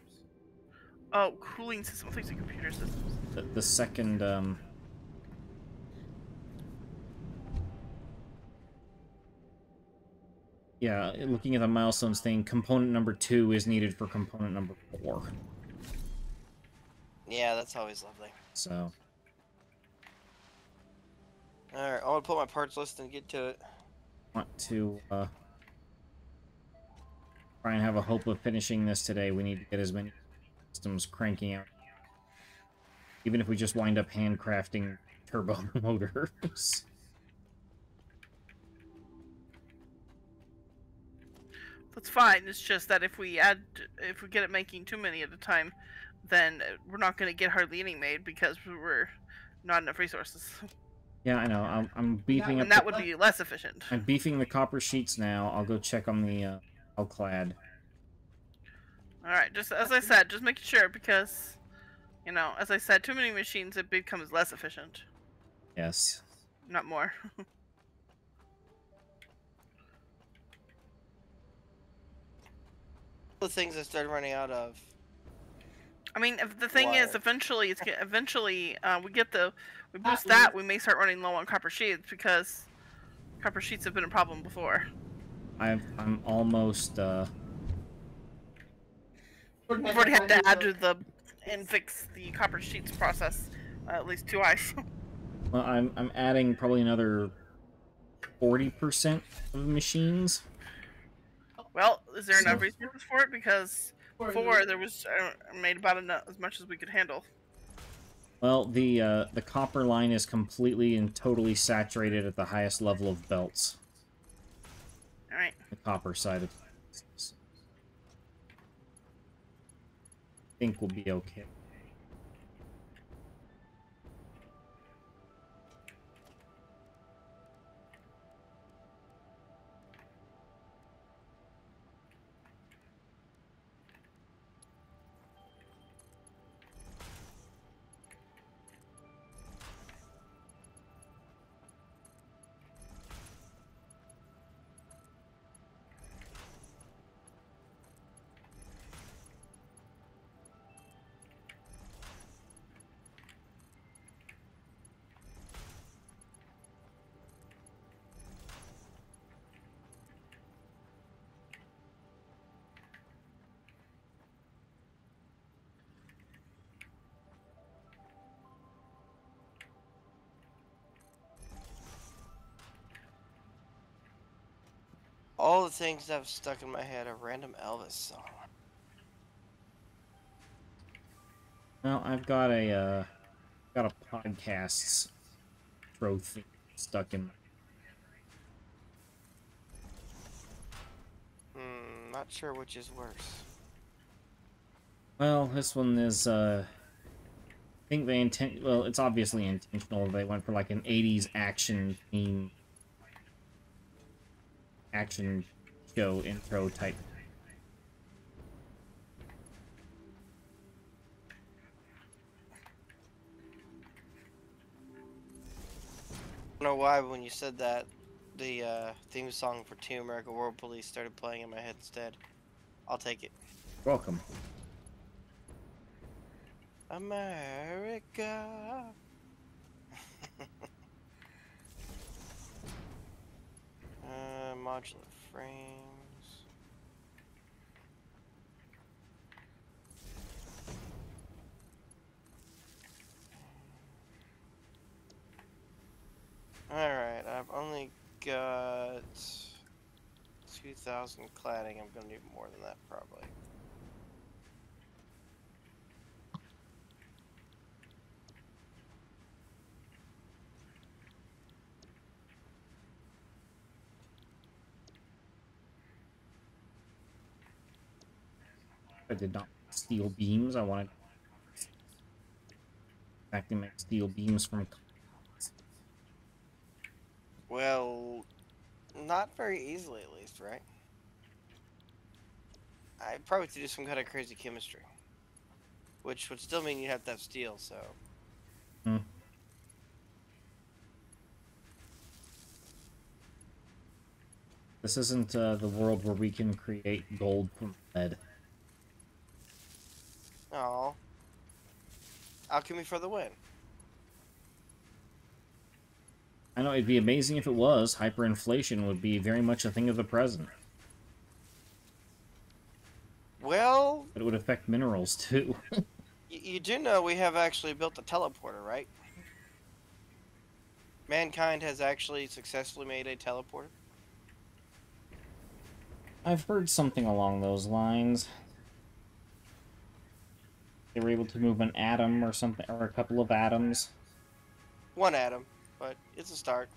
Oh, cooling systems. I think it's computer systems. The second yeah, looking at the milestones thing, component number 2 is needed for component number 4. Yeah, that's always lovely. So. Alright, I want to pull my parts list and get to it. Want to try and have a hope of finishing this today. We need to get as many systems cranking out. Even if we just wind up handcrafting turbo motors. That's fine. It's just that if we get it making too many at a time, then we're not going to get hardly any made because we're not enough resources. Yeah, I know. I'm beefing up. And that would be less efficient. I'm beefing the copper sheets now. I'll go check on the clad. All right, just as I said, just making sure because, you know, as I said, too many machines it becomes less efficient. Yes. Not more. The things I started running out of. I mean, if the thing is, Wire. eventually we boost that, we may start running low on copper sheets because copper sheets have been a problem before. I'm almost We've already had to add to and fix the copper sheets process at least twice. well, I'm adding probably another 40% of machines. Well, is there enough resources for it? Because before there was made about as much as we could handle. Well, the copper line is completely and totally saturated at the highest level of belts. All right. The copper side of things. I think we'll be okay. All the things that have stuck in my head a random Elvis song. Well, I've got a podcasts trophy stuck in my... Not sure which is worse. Well, this one is, I think they well, it's obviously intentional. They went for like an 80s action theme, action show intro type. I don't know why, but when you said that, the theme song for Team America World Police started playing in my head instead. I'll take it. Welcome. America. Modular frames. Alright, I've only got 2,000 cladding. I'm gonna need more than that probably. I did not make steel beams. I wanted to make steel beams from... Well, not very easily at least, right? I'd probably have to do some kind of crazy chemistry. Which would still mean you'd have to have steel, so... This isn't the world where we can create gold from lead. Oh. Alchemy for the win. I know, it'd be amazing if it was. Hyperinflation would be very much a thing of the present. Well, But it would affect minerals, too. you do know we have actually built a teleporter, right? Mankind has actually successfully made a teleporter. I've heard something along those lines. They were able to move an atom or something, or a couple of atoms. One atom, but it's a start.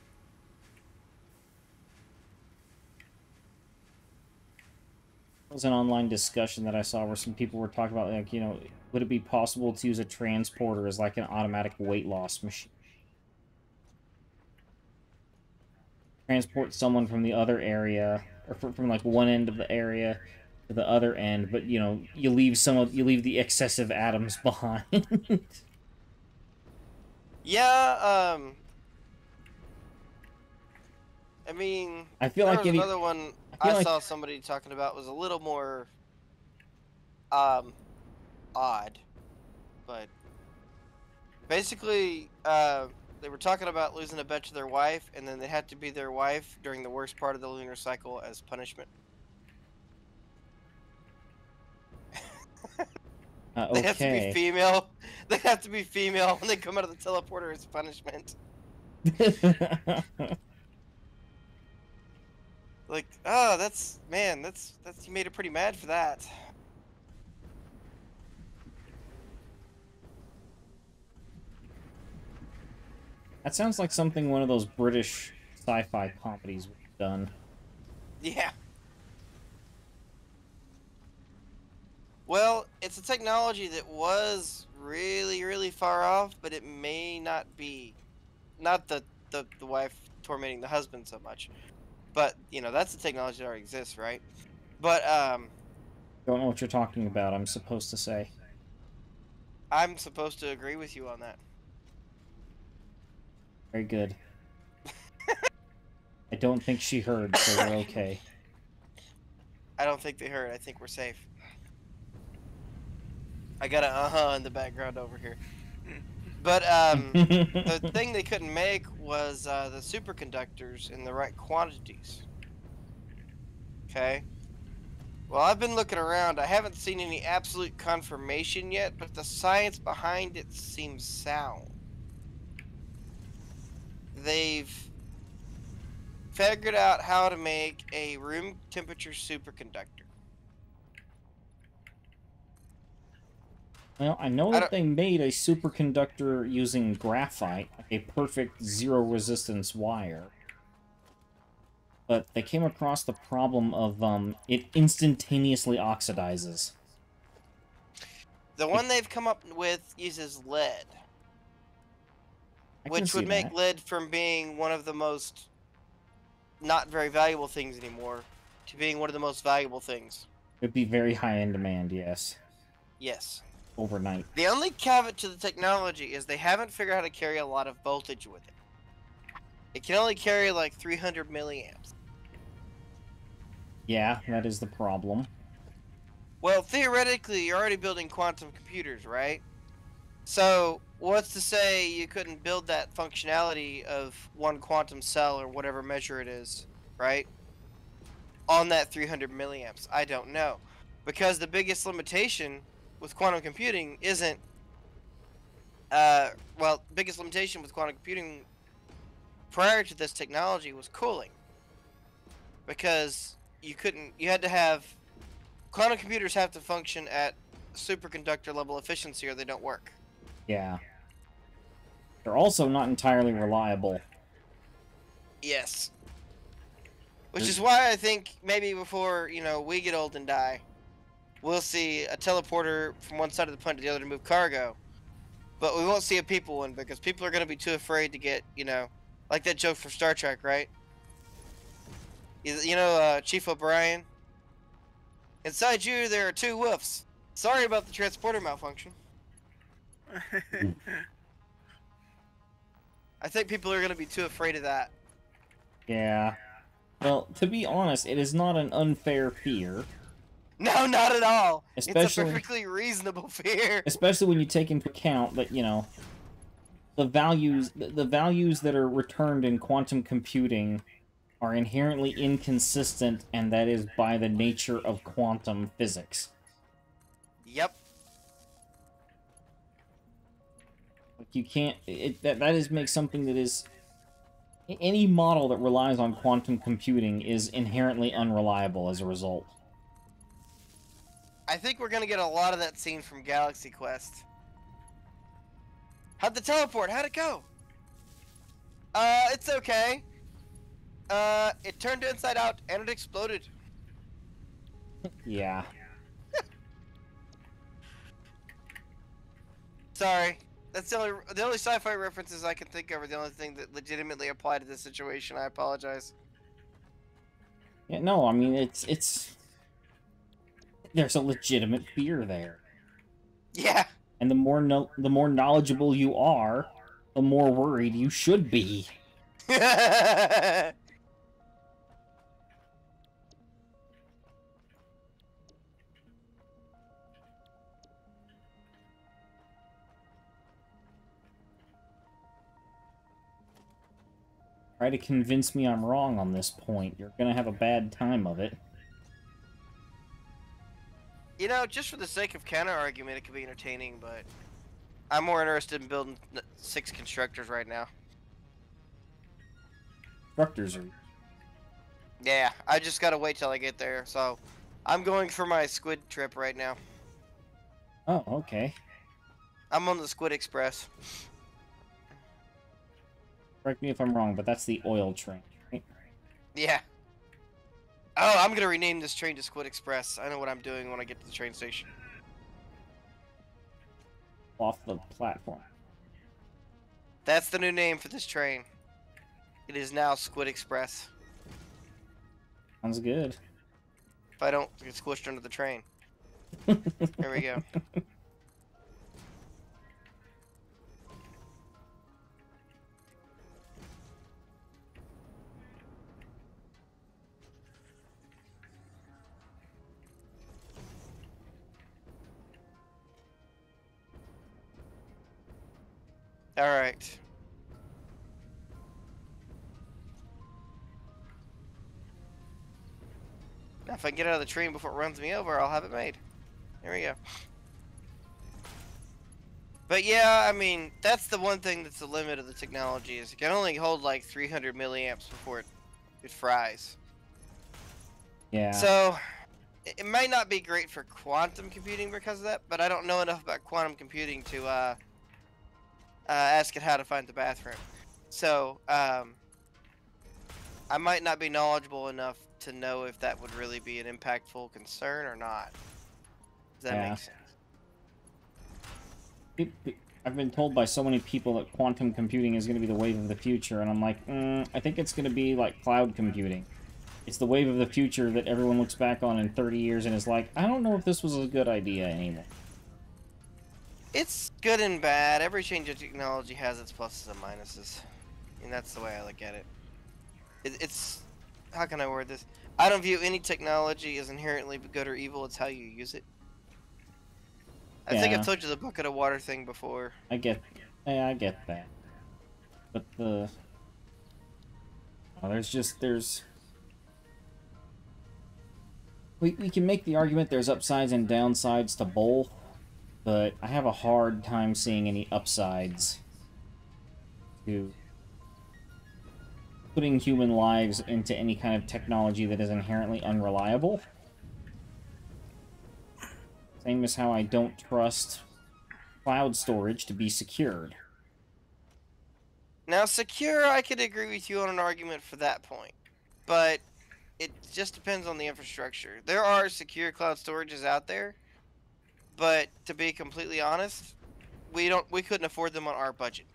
There was an online discussion that I saw where some people were talking about, like, you know, would it be possible to use a transporter as like an automatic weight loss machine? Transport someone from the other area, or from like one end of the area to the other end, but you know, you leave the excessive atoms behind. Yeah, I mean, I feel there like was another one I feel I like saw somebody talking about was a little more, odd, but basically, they were talking about losing a bet to their wife, and then they had to be their wife during the worst part of the lunar cycle as punishment. They have to be okay. female. They have to be female when they come out of the teleporter as punishment. Like, oh, that's you made her pretty mad for that. That sounds like something one of those British sci-fi comedies would have done. Yeah. Well, it's a technology that was really, really far off, but it may not be. Not the wife tormenting the husband so much. But, you know, that's the technology that already exists, right? But, Don't know what you're talking about, I'm supposed to say. I'm supposed to agree with you on that. Very good. I don't think she heard, so we're okay. I don't think they heard. I think we're safe. I got a uh-huh in the background over here. But, the thing they couldn't make was, the superconductors in the right quantities. Okay? Well, I've been looking around. I haven't seen any absolute confirmation yet, but the science behind it seems sound. They've figured out how to make a room temperature superconductor. Well, I know that they made a superconductor using graphite, like a perfect zero resistance wire. But they came across the problem of it instantaneously oxidizes. The one they've come up with uses lead, which would make lead from being one of the most not very valuable things anymore to being one of the most valuable things. It'd be very high in demand, yes. Yes. Overnight. The only caveat to the technology is they haven't figured out how to carry a lot of voltage with it. It can only carry like 300 milliamps. Yeah, that is the problem. Well, theoretically, you're already building quantum computers, right? So, what's to say you couldn't build that functionality of one quantum cell or whatever measure it is, right? On that 300 milliamps? I don't know. Because the biggest limitation with quantum computing isn't, biggest limitation with quantum computing prior to this technology was cooling. Because you had to have, quantum computers have to function at superconductor level efficiency or they don't work. Yeah. They're also not entirely reliable. Yes. Which is why I think maybe before, you know, we get old and die, we'll see a teleporter from one side of the planet to the other to move cargo. But we won't see a people one because people are going to be too afraid to get, you know, like that joke from Star Trek, right? You know, Chief O'Brien? Inside you, there are two wolves. Sorry about the transporter malfunction. I think people are going to be too afraid of that. Yeah. Well, to be honest, it is not an unfair fear. No, not at all. Especially, it's a perfectly reasonable fear. Especially when you take into account that, you know, the values that are returned in quantum computing are inherently inconsistent, and that is by the nature of quantum physics. Yep. Like, you can't... that is makes something that is... Any model that relies on quantum computing is inherently unreliable as a result. I think we're gonna get a lot of that scene from Galaxy Quest. How'd the teleport? How'd it go? It's okay. It turned inside out and it exploded. Yeah. Sorry. That's the only sci-fi references I can think of are the only thing that legitimately apply to this situation. I apologize. Yeah, no, I mean, it's... There's a legitimate fear there. Yeah. And the more knowledgeable you are, the more worried you should be. Try to convince me I'm wrong on this point. You're gonna have a bad time of it. You know, just for the sake of counter-argument, it could be entertaining, but I'm more interested in building 6 constructors right now. Constructors are... Yeah, I just gotta wait till I get there, so I'm going for my squid trip right now. Oh, okay. I'm on the Squid Express. Correct me if I'm wrong, but that's the oil train, right? Yeah. Oh, I'm gonna rename this train to Squid Express. I know what I'm doing when I get to the train station. Off the platform. That's the new name for this train. It is now Squid Express. Sounds good. If I don't get squished under the train. There we go. Alright. Now if I can get out of the train before it runs me over, I'll have it made. There we go. But yeah, I mean, that's the one thing that's the limit of the technology, is it can only hold like 300 milliamps before it fries. Yeah. So, it might not be great for quantum computing because of that, but I don't know enough about quantum computing to ask it how to find the bathroom. So, I might not be knowledgeable enough to know if that would really be an impactful concern or not. Does that make sense? I've been told by so many people that quantum computing is going to be the wave of the future, and I'm like, I think it's going to be like cloud computing. It's the wave of the future that everyone looks back on in 30 years and is like, I don't know if this was a good idea anymore. It's good and bad. Every change of technology has its pluses and minuses. And that's the way I look at it. It's... How can I word this? I don't view any technology as inherently good or evil. It's how you use it. I think I've told you the bucket of water thing before. I get that. But the... Oh, there's... We can make the argument there's upsides and downsides to both, but I have a hard time seeing any upsides to putting human lives into any kind of technology that is inherently unreliable. Same as how I don't trust cloud storage to be secured. Now, secure, I could agree with you on an argument for that point, but it just depends on the infrastructure. There are secure cloud storages out there, but to be completely honest, we couldn't afford them on our budget.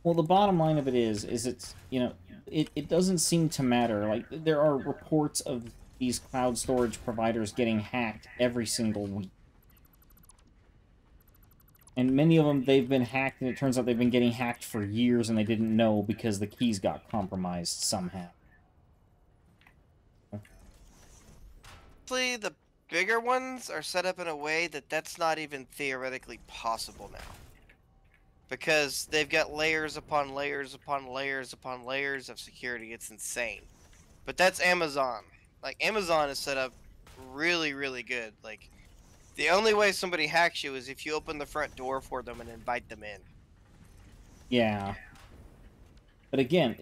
Well, the bottom line of it is it's, you know, it doesn't seem to matter. Like, there are reports of these cloud storage providers getting hacked every single week. And many of them, they've been hacked, and it turns out they've been getting hacked for years, and they didn't know because the keys got compromised somehow. honestly, the bigger ones are set up in a way that that's not even theoretically possible now. Because they've got layers upon layers upon layers upon layers of security. It's insane. But that's Amazon. Like, Amazon is set up really, really good. Like, the only way somebody hacks you is if you open the front door for them and invite them in. Yeah. But again,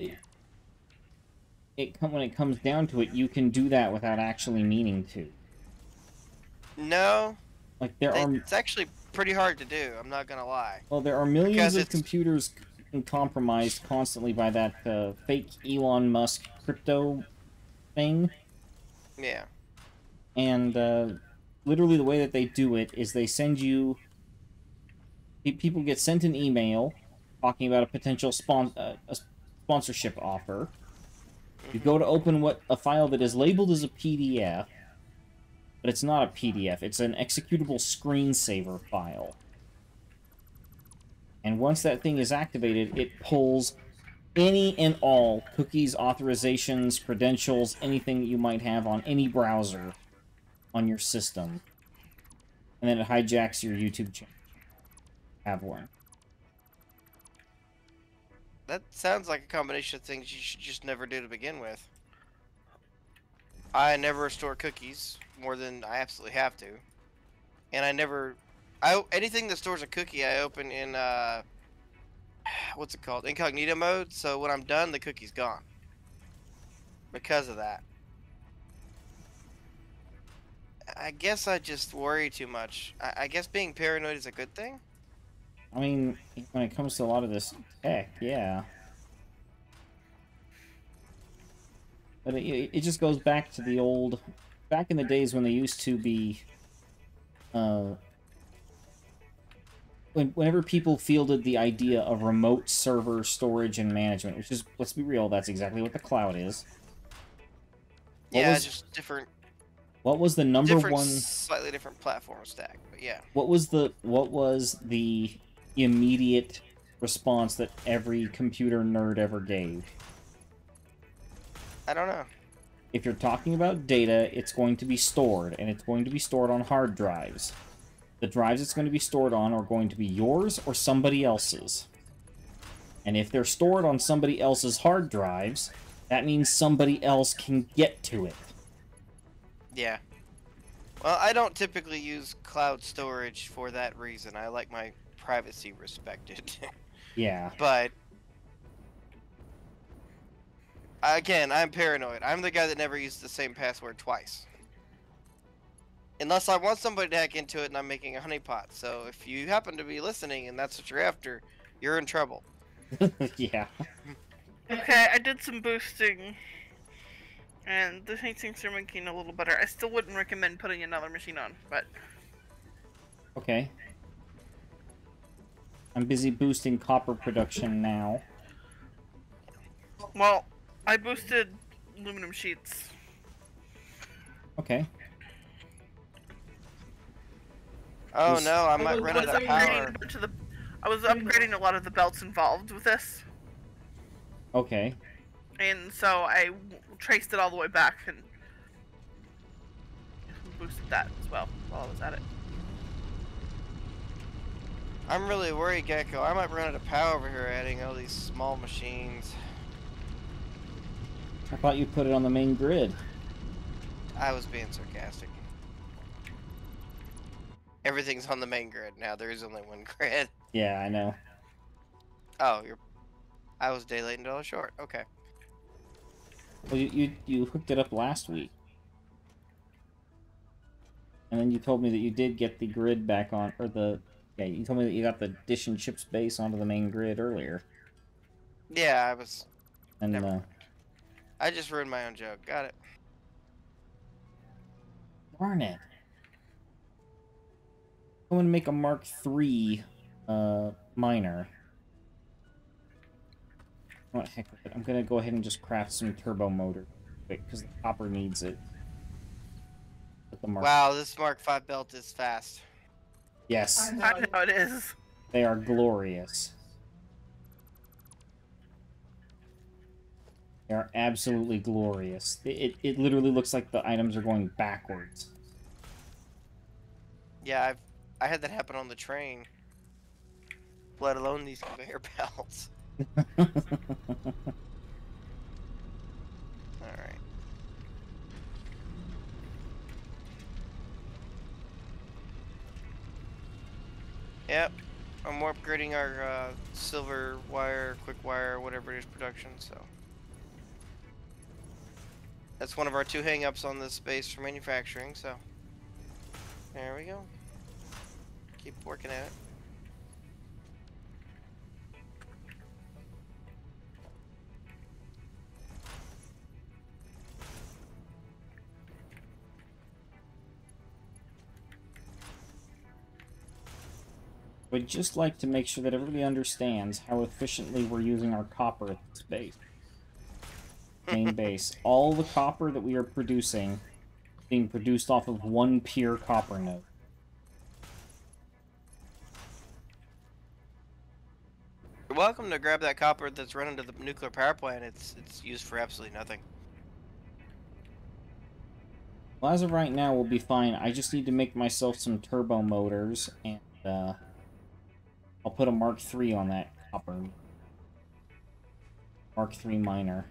when it comes down to it, you can do that without actually meaning to. No, Like, there are... it's actually pretty hard to do, I'm not gonna lie. Well, there are millions Because of it's... computers compromised constantly by that fake Elon Musk crypto thing. Yeah. And literally the way that they do it is they send you... People get sent an email talking about a potential sponsorship offer. You go to open a file that is labeled as a PDF, but it's not a PDF. It's an executable screensaver file. And once that thing is activated, it pulls any and all cookies, authorizations, credentials, anything that you might have on any browser on your system. And then it hijacks your YouTube channel. Have one. That sounds like a combination of things you should just never do to begin with. I never store cookies more than I absolutely have to. And I never... anything that stores a cookie, I open in, what's it called? Incognito mode, so when I'm done, the cookie's gone. Because of that. I guess I just worry too much. I guess being paranoid is a good thing? I mean, when it comes to a lot of this tech, yeah. But it just goes back to the old... Back in the days when they used to be... Whenever people fielded the idea of remote server storage and management, which is, let's be real, that's exactly what the cloud is. Yeah, just different... What was the number one... Slightly different platform stack, but yeah. What was the immediate response that every computer nerd ever gave? I don't know. If you're talking about data, it's going to be stored, and it's going to be stored on hard drives. The drives it's going to be stored on are going to be yours or somebody else's. And if they're stored on somebody else's hard drives, that means somebody else can get to it. Yeah. Well, I don't typically use cloud storage for that reason. I like my privacy respected. Yeah. But again, I'm paranoid. I'm the guy that never uses the same password twice. Unless I want somebody to hack into it and I'm making a honeypot. So if you happen to be listening and that's what you're after, you're in trouble. Yeah. Okay, I did some boosting. And the things are making a little better. I still wouldn't recommend putting another machine on, but... Okay. I'm busy boosting copper production now. Well, I boosted aluminum sheets. Okay. Oh no, I might run out of power. I was upgrading a lot of the belts involved with this. Okay. And so I traced it all the way back and boosted that as well while I was at it. I'm really worried, Gecko. I might run out of power over here adding all these small machines. I thought you put it on the main grid. I was being sarcastic. Everything's on the main grid now. There is only one grid. Yeah, I know. Oh, I was a day late and $1 short. Okay. Well, you hooked it up last week. And then you told me that you did get the grid back on, or yeah, you told me that you got the dish and chips base onto the main grid earlier. Yeah, I was... And, I just ruined my own joke. Got it. Darn it. I'm gonna make a Mark III, miner. What the heck with it? I'm gonna go ahead and just craft some turbo motor quick, because the copper needs it. Wow, this Mark V belt is fast. Yes. I know it is. They are glorious. They are absolutely glorious. It literally looks like the items are going backwards. Yeah, I had that happen on the train. Let alone these conveyor belts. Alright. Yep. I'm upgrading our silver wire, quick wire, whatever it is production, so. That's one of our 2 hang-ups on this space for manufacturing, so. There we go. Keep working at it. We'd just like to make sure that everybody understands how efficiently we're using our copper at this base. Main base. All the copper that we are producing is being produced off of one pure copper node. You're welcome to grab that copper that's running to the nuclear power plant. It's used for absolutely nothing. Well, as of right now, we'll be fine. I just need to make myself some turbo motors, and I'll put a Mark III on that copper. Mark III miner.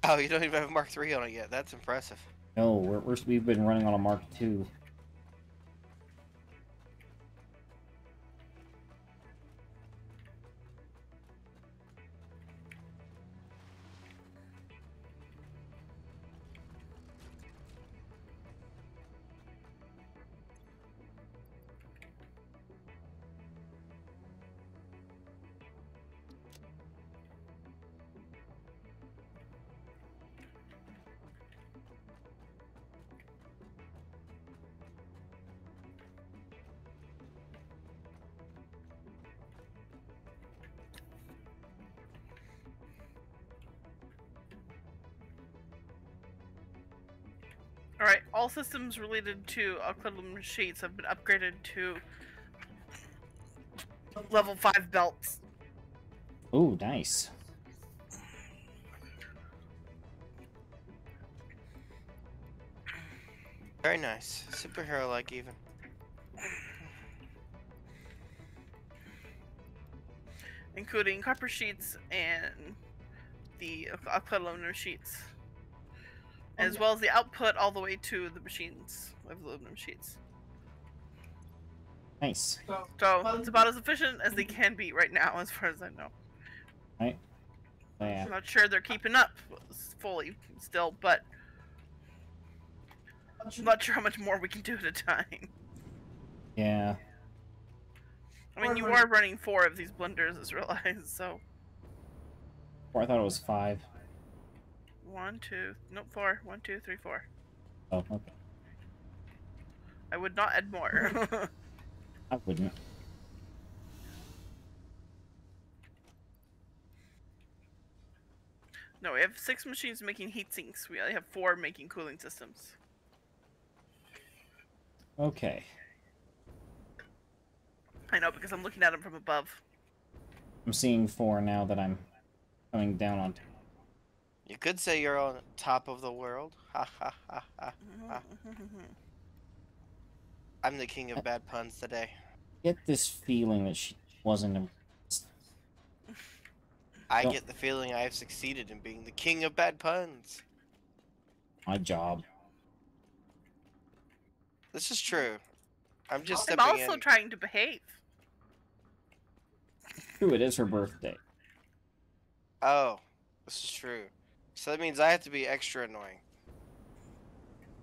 Oh, you don't even have a Mark III on it yet. That's impressive. No, we've been running on a Mark II. Alright, all systems related to Alclidum sheets have been upgraded to level 5 belts. Ooh, nice. Very nice. Superhero-like, even. Including copper sheets and the aluminum sheets. As well as the output all the way to the machines of aluminum sheets. Nice. So it's about as efficient as they can be right now, as far as I know. Right? Yeah. I'm not sure they're keeping up fully still, but I'm not sure how much more we can do at a time. Yeah. I mean, you are running 4 of these blenders, as realized, so. Or I thought it was 5. 1, 2, nope, 4. 1, 2, 3, 4. Oh, okay. I would not add more. I wouldn't. No, we have 6 machines making heat sinks. We only have 4 making cooling systems. Okay. I know, because I'm looking at them from above. I'm seeing 4 now that I'm coming down on. You could say you're on top of the world. Ha ha ha ha ha. I'm the king of bad puns today. Get this feeling that she wasn't impressed. I get the feeling I have succeeded in being the king of bad puns. My job. This is true. I'm just I'm stepping also in. trying to behave. True, it is her birthday. Oh, this is true. So that means I have to be extra annoying.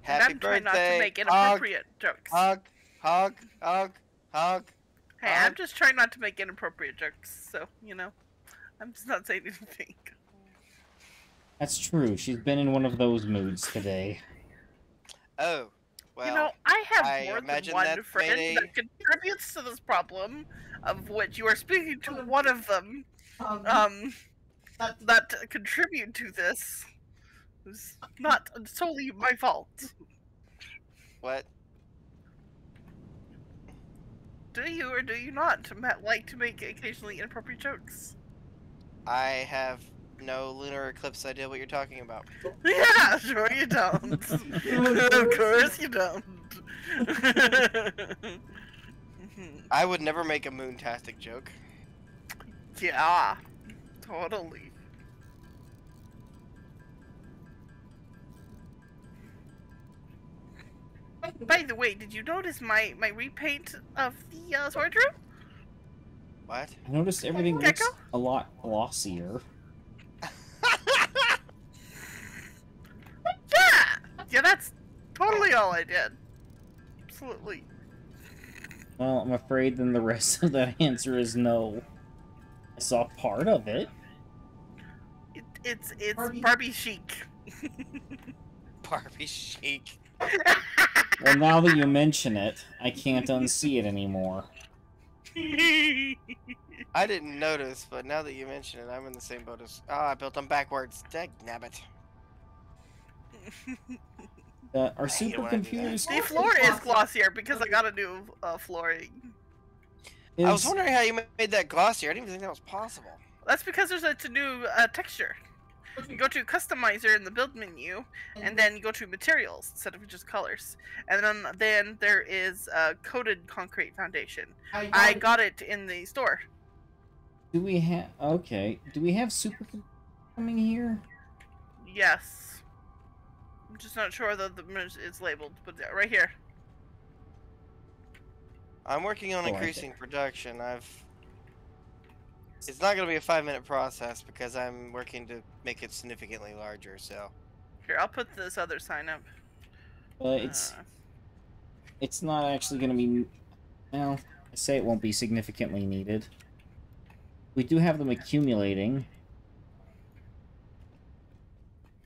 And Happy I'm trying birthday! not to make inappropriate jokes. Hug, hug, hug, hug. Hey, I'm just trying not to make inappropriate jokes, so, you know. I'm just not saying anything. That's true. She's been in one of those moods today. Oh, well. You know, I have I more than imagine one that's friend made that contributes to this problem, of which you are speaking to one of them, that contribute to this. It's not solely my fault. What? Do you or do you not like to make occasionally inappropriate jokes? I have no lunar eclipse idea what you're talking about. Yeah, sure you don't. Of course you don't. I would never make a moontastic joke. Yeah, totally. By the way, did you notice my repaint of the storage room? What? I noticed everything Gecko? looks a lot glossier. Yeah, that's totally all I did. Absolutely. Well, I'm afraid then the rest of that answer is no. I saw part of it. It's Barbie chic. Barbie chic. Well, now that you mention it, I can't unsee it anymore. I didn't notice, but now that you mention it, I'm in the same boat as. Oh, I built them backwards. Dagnabbit. Our I hate it when I do that. supercomputers. The floor is glossier because I got a new flooring. I was wondering how you made that glossier. I didn't even think that was possible. That's because there's a new texture. You go to customizer in the build menu, and then you go to materials instead of just colors. And then there is coated concrete foundation. I got it in the store. Do we have... Okay. Do we have supercomputers coming here? Yes. I'm just not sure that it's labeled, but right here. I'm working on Oh, I increasing see. production. It's not going to be a 5-minute process because I'm working to make it significantly larger, so. Here, I'll put this other sign up. It's not actually going to be... Well, I say it won't be significantly needed. We do have them accumulating.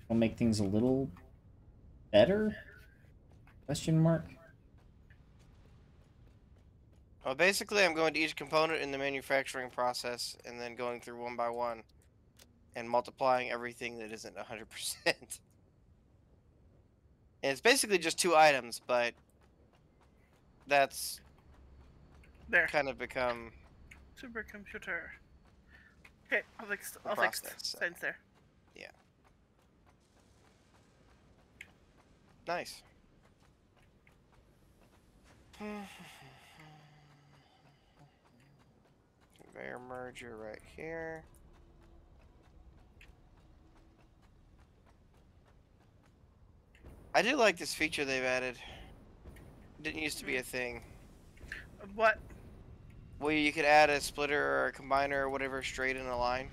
Will make things a little better? Question mark? Well, basically, I'm going to each component in the manufacturing process and then going through one by one and multiplying everything that isn't 100%. And it's basically just 2 items, but that's There. kind of become Supercomputer. Okay, I'll fix process, so. signs there. Yeah. Nice. Conveyor merger right here. I do like this feature they've added. It didn't used to be a thing. What? Where you could add a splitter or a combiner or whatever straight in a line.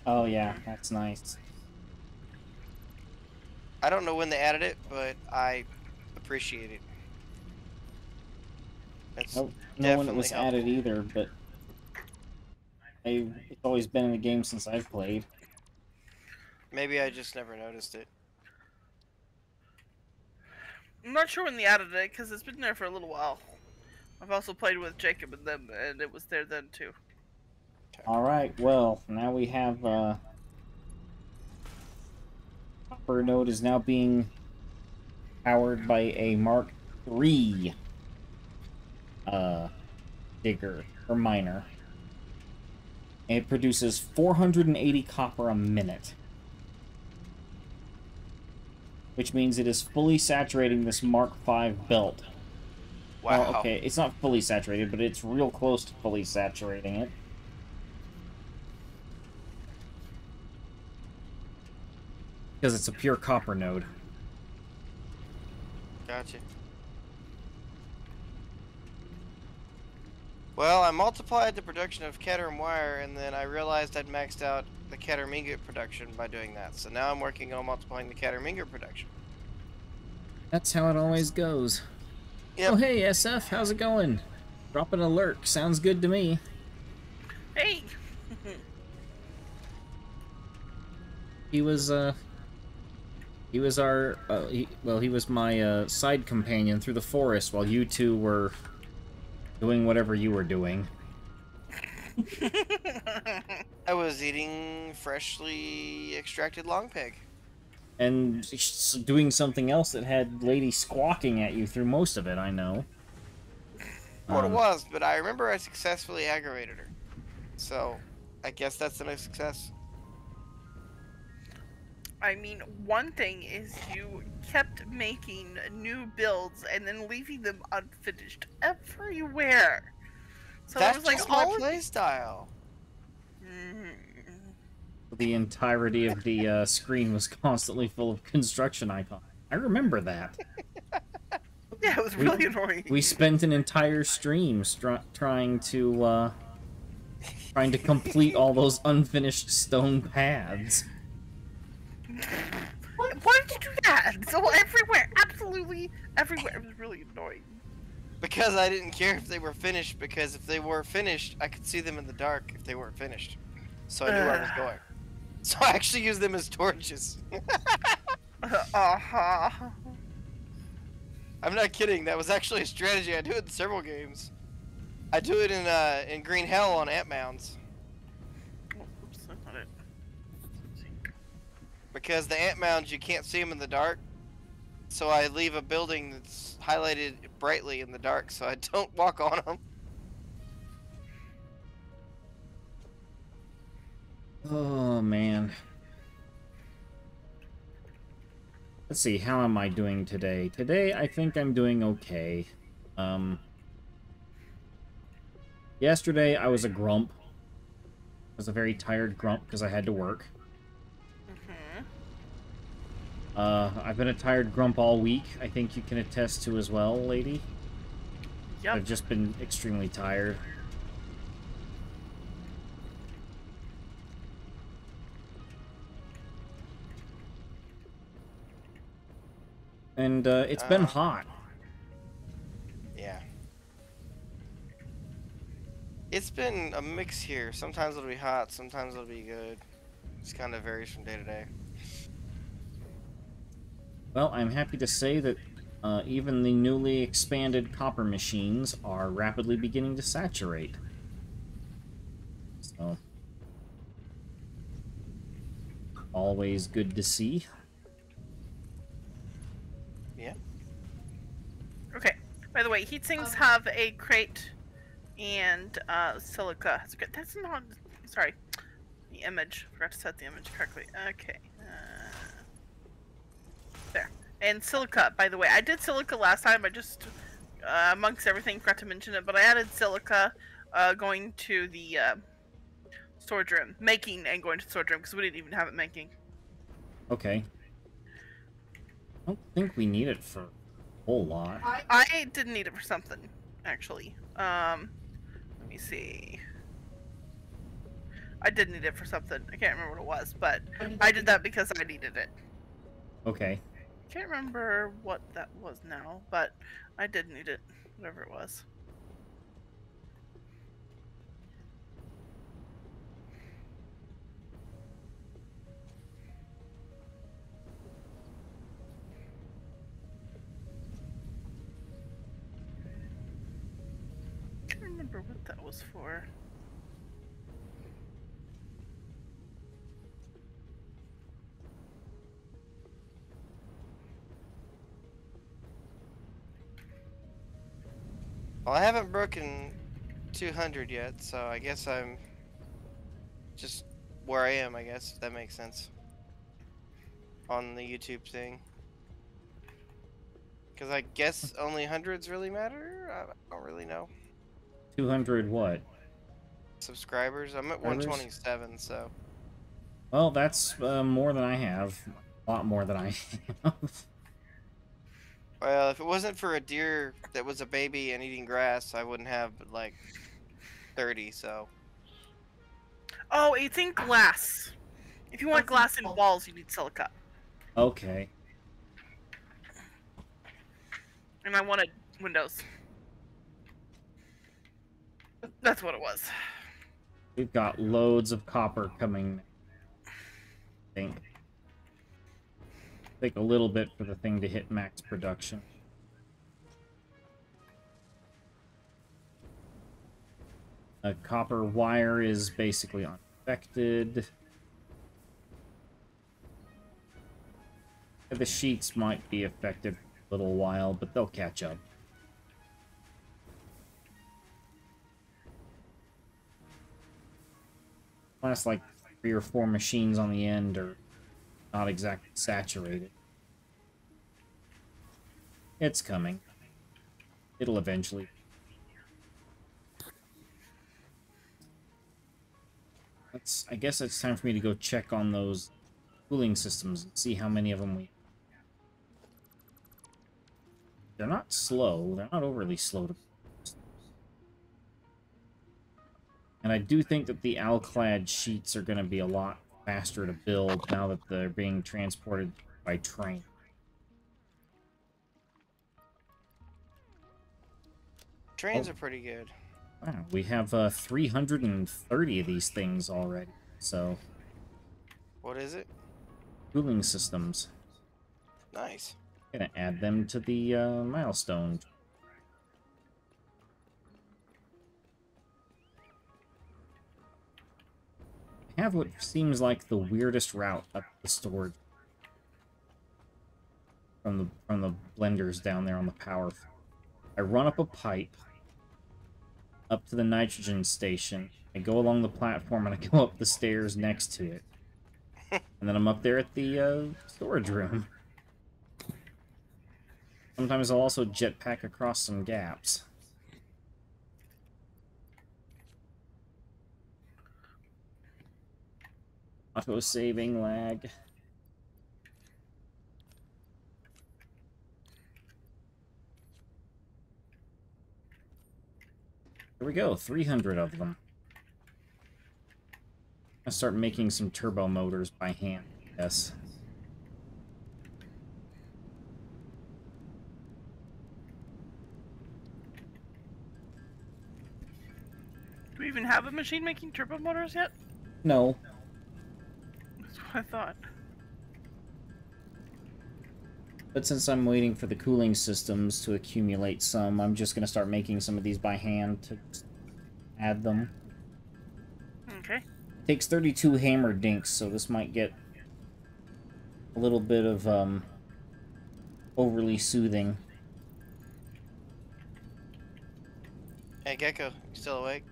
Oh yeah, that's nice. I don't know when they added it, but I appreciate it. It's Nope, no one definitely was helpful. added either, but it's always been in the game since I've played. Maybe I just never noticed it. I'm not sure when they added it because it's been there for a little while. I've also played with Jacob and them, and it was there then too. Alright, well, now we have, Copper node is now being powered by a Mark III, digger, or miner. And it produces 480 copper a minute. Which means it is fully saturating this Mark V belt. Wow. Well, okay, it's not fully saturated, but it's real close to fully saturating it. Because it's a pure copper node. Gotcha. Well, I multiplied the production of Caterham wire, and then I realized I'd maxed out the Caterham ingot production by doing that. So now I'm working on multiplying the Caterham ingot production. That's how it always goes. Yep. Oh, hey, SF, how's it going? Dropping a lurk. Sounds good to me. Hey! He was our, he was my, side companion through the forest while you two were doing whatever you were doing. I was eating freshly extracted long pig. And doing something else that had Lady squawking at you through most of it, I know. What it was, but I remember I successfully aggravated her. So, I guess that's a nice success. I mean, one thing is you kept making new builds and then leaving them unfinished everywhere. So there That's was like just my all of play style. The entirety of the screen was constantly full of construction icons. I remember that. Yeah, it was really annoying. We spent an entire stream trying to complete all those unfinished stone paths. Why did you do that? So everywhere, absolutely everywhere. It was really annoying. Because I didn't care if they were finished, because if they were finished, I could see them in the dark if they weren't finished. So I knew where I was going. So I actually used them as torches. Uh-huh. I'm not kidding, that was actually a strategy. I do it in several games. I do it in Green Hell on ant mounds. Oh, oops, that's not it. Because the ant mounds, you can't see them in the dark. So I leave a building that's highlighted brightly in the dark so I don't walk on them. Oh, man. Let's see, how am I doing today? Today, I think I'm doing okay. Yesterday, I was a grump. I was a very tired grump because I had to work. I've been a tired grump all week. I think you can attest to as well, lady. Yep. I've just been extremely tired. And it's been hot. Yeah. It's been a mix here. Sometimes it'll be hot, sometimes it'll be good. It's kind of varies from day to day. Well, I'm happy to say that even the newly expanded copper machines are rapidly beginning to saturate. So, always good to see. Yeah. Okay. By the way, heat sinks have a crate and silica. That's not. Sorry. The image. Forgot to set the image correctly. Okay. There. And silica, by the way. I did silica last time. I just, amongst everything, forgot to mention it. But I added silica going to the storage room. Making and going to the storage room because we didn't even have it making. Okay. I don't think we need it for a whole lot. I did need it for something, actually. Let me see. I did need it for something. I can't remember what it was, but I did that because I needed it. Okay. Can't remember what that was now, but I did need it, whatever it was. Can't remember what that was for. Well, I haven't broken 200 yet, so I guess I'm just where I am, I guess, if that makes sense. On the YouTube thing. Because I guess only hundreds really matter? I don't really know. 200 what? Subscribers? I'm at Subscribers? 127, so. Well, that's more than I have. A lot more than I have. Well, if it wasn't for a deer that was a baby and eating grass, I wouldn't have, like, 30, so. Oh, it's in glass. If you want glass in walls, you need silica. Okay. And I wanted windows. That's what it was. We've got loads of copper coming. I think. Take a little bit for the thing to hit max production. A copper wire is basically unaffected. The sheets might be affected for a little while, but they'll catch up. Last like 3 or 4 machines on the end are not exactly saturated. It's coming. It'll eventually. I guess it's time for me to go check on those cooling systems and see how many of them we have. They're not slow. They're not overly slow to build. And I do think that the alclad sheets are going to be a lot faster to build now that they're being transported by train. Trains are pretty good. Wow, we have 330 of these things already. So, What is it? cooling systems. Nice. Gonna add them to the milestone. I have what seems like the weirdest route up the storage from the blenders down there on the power floor. I run up a pipe up to the nitrogen station. I go along the platform and I go up the stairs next to it. And then I'm up there at the storage room. Sometimes I'll also jetpack across some gaps. Auto-saving lag. Here we go, 300 of them. I start making some turbo motors by hand, yes. Do we even have a machine making turbo motors yet? No. That's what I thought. But since I'm waiting for the cooling systems to accumulate some, I'm just going to start making some of these by hand to add them. Okay. Takes 32 hammer dinks, so this might get a little bit of overly soothing. Hey, Gecko, you still awake?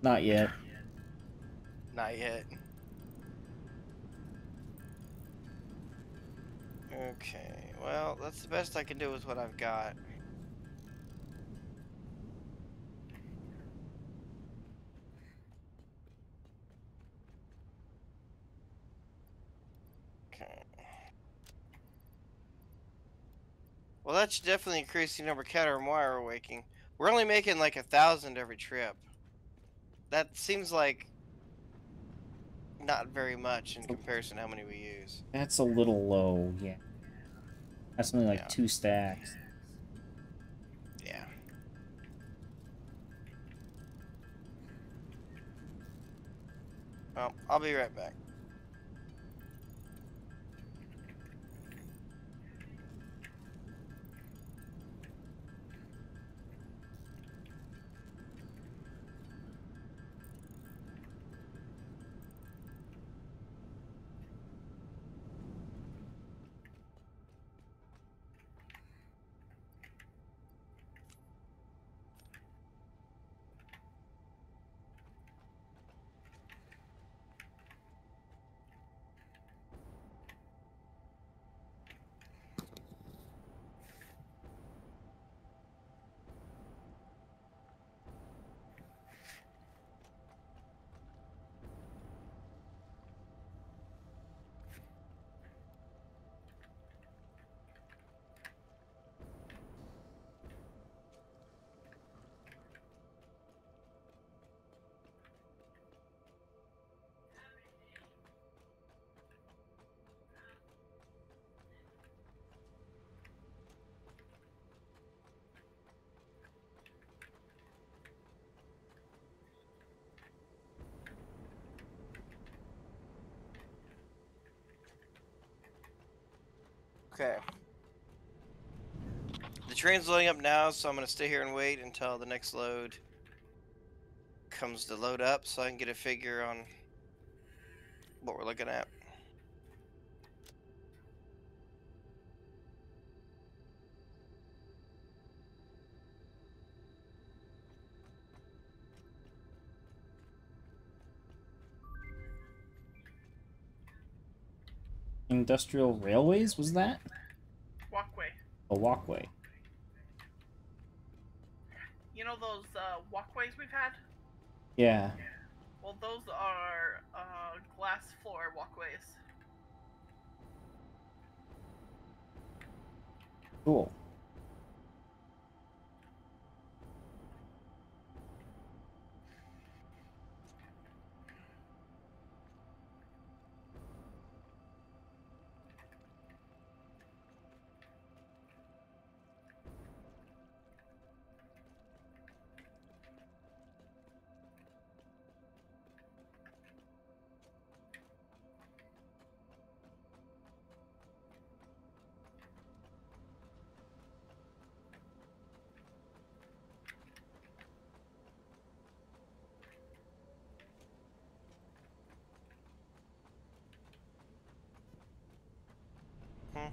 Not yet. Not yet. Okay, well, that's the best I can do with what I've got. Okay. Well, that should definitely increase the number of cat and wire we're waking. We're only making like 1,000 every trip. That seems like not very much in comparison to how many we use. That's a little low, yeah. That's only like Yeah. 2 stacks. Yeah. Well, I'll be right back. Okay. The train's loading up now, so I'm going to stay here and wait until the next load comes to load up so I can get a figure on what we're looking at. Industrial railways, was that? Walkway. A walkway. You know those walkways we've had? Yeah. Well, those are glass floor walkways. Cool. Hmm.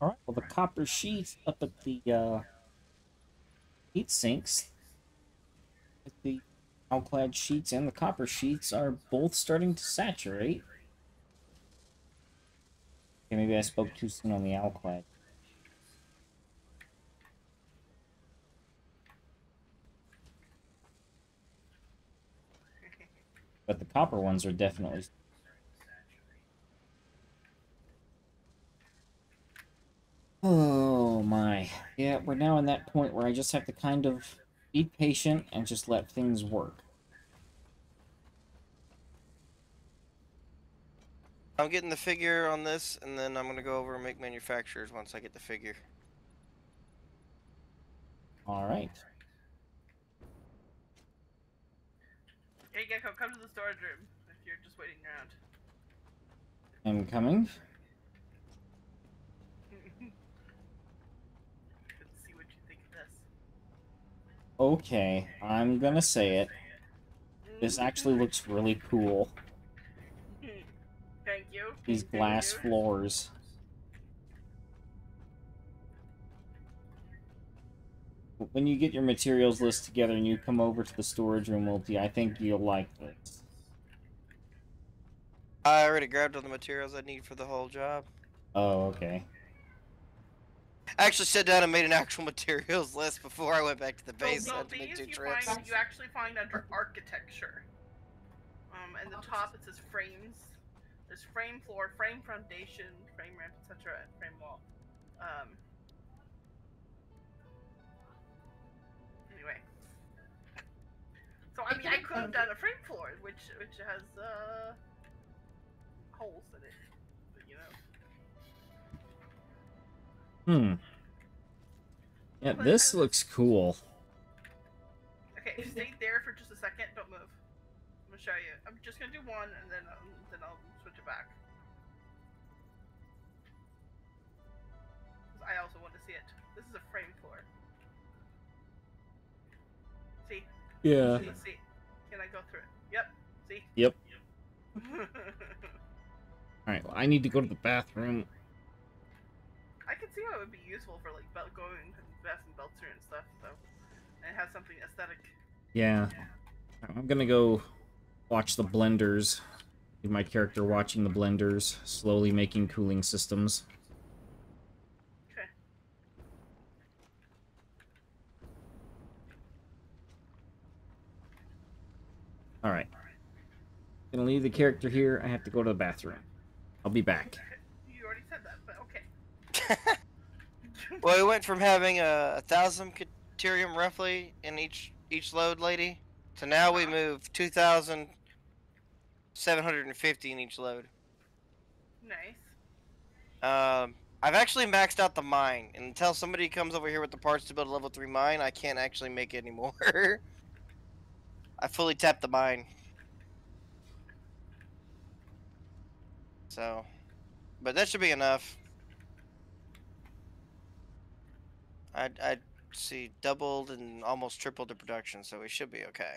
All right. Well, the copper sheet up at the heat sinks, the alclad sheets and the copper sheets are both starting to saturate. Okay, maybe I spoke too soon on the alclad. But the copper ones are definitely... Oh my. Yeah, we're now in that point where I just have to kind of be patient and just let things work. I'm getting the figure on this, and then I'm gonna go over and make manufacturers once I get the figure. All right. Hey Gecko, come to the storage room if you're just waiting around. I'm coming. Let's see what you think of this. Okay, I'm gonna say it. This actually looks really cool. Thank you. These glass floors. When you get your materials list together and you come over to the storage room, Multi, I think you'll like this. I already grabbed all the materials I need for the whole job. Oh, okay. I actually sat down and made an actual materials list before I went back to the base. I So had to make these 2 trips. you actually find under architecture. And the top it says frames. There's frame floor, frame foundation, frame ramp, etc., and frame wall. Anyway. So I mean, I could have done a frame floor, which has holes in it, but, you know. Yeah, this looks cool. Okay, stay there for just a second. Don't move. I'm gonna show you. I'm just gonna do one, and then I'll switch it back. I also want to see it. This is a frame floor. See? Yeah. See? Can I go through it? Yep. See? Yep. Alright, well, I need to go to the bathroom. I can see how it would be useful for like going and investing belts here and stuff, so and it has something aesthetic. Yeah. I'm gonna go watch the blenders. Leave my character watching the blenders, slowly making cooling systems. Okay. Alright. Gonna leave the character here. I have to go to the bathroom. I'll be back. You already said that, but okay. Well, we went from having 1,000 caterium roughly in each load, lady, So now we move 2,750 in each load. Nice. I've actually maxed out the mine, and until somebody comes over here with the parts to build a level 3 mine, I can't actually make it anymore. I fully tapped the mine. So, but that should be enough. I'd see doubled and almost tripled the production, so we should be okay.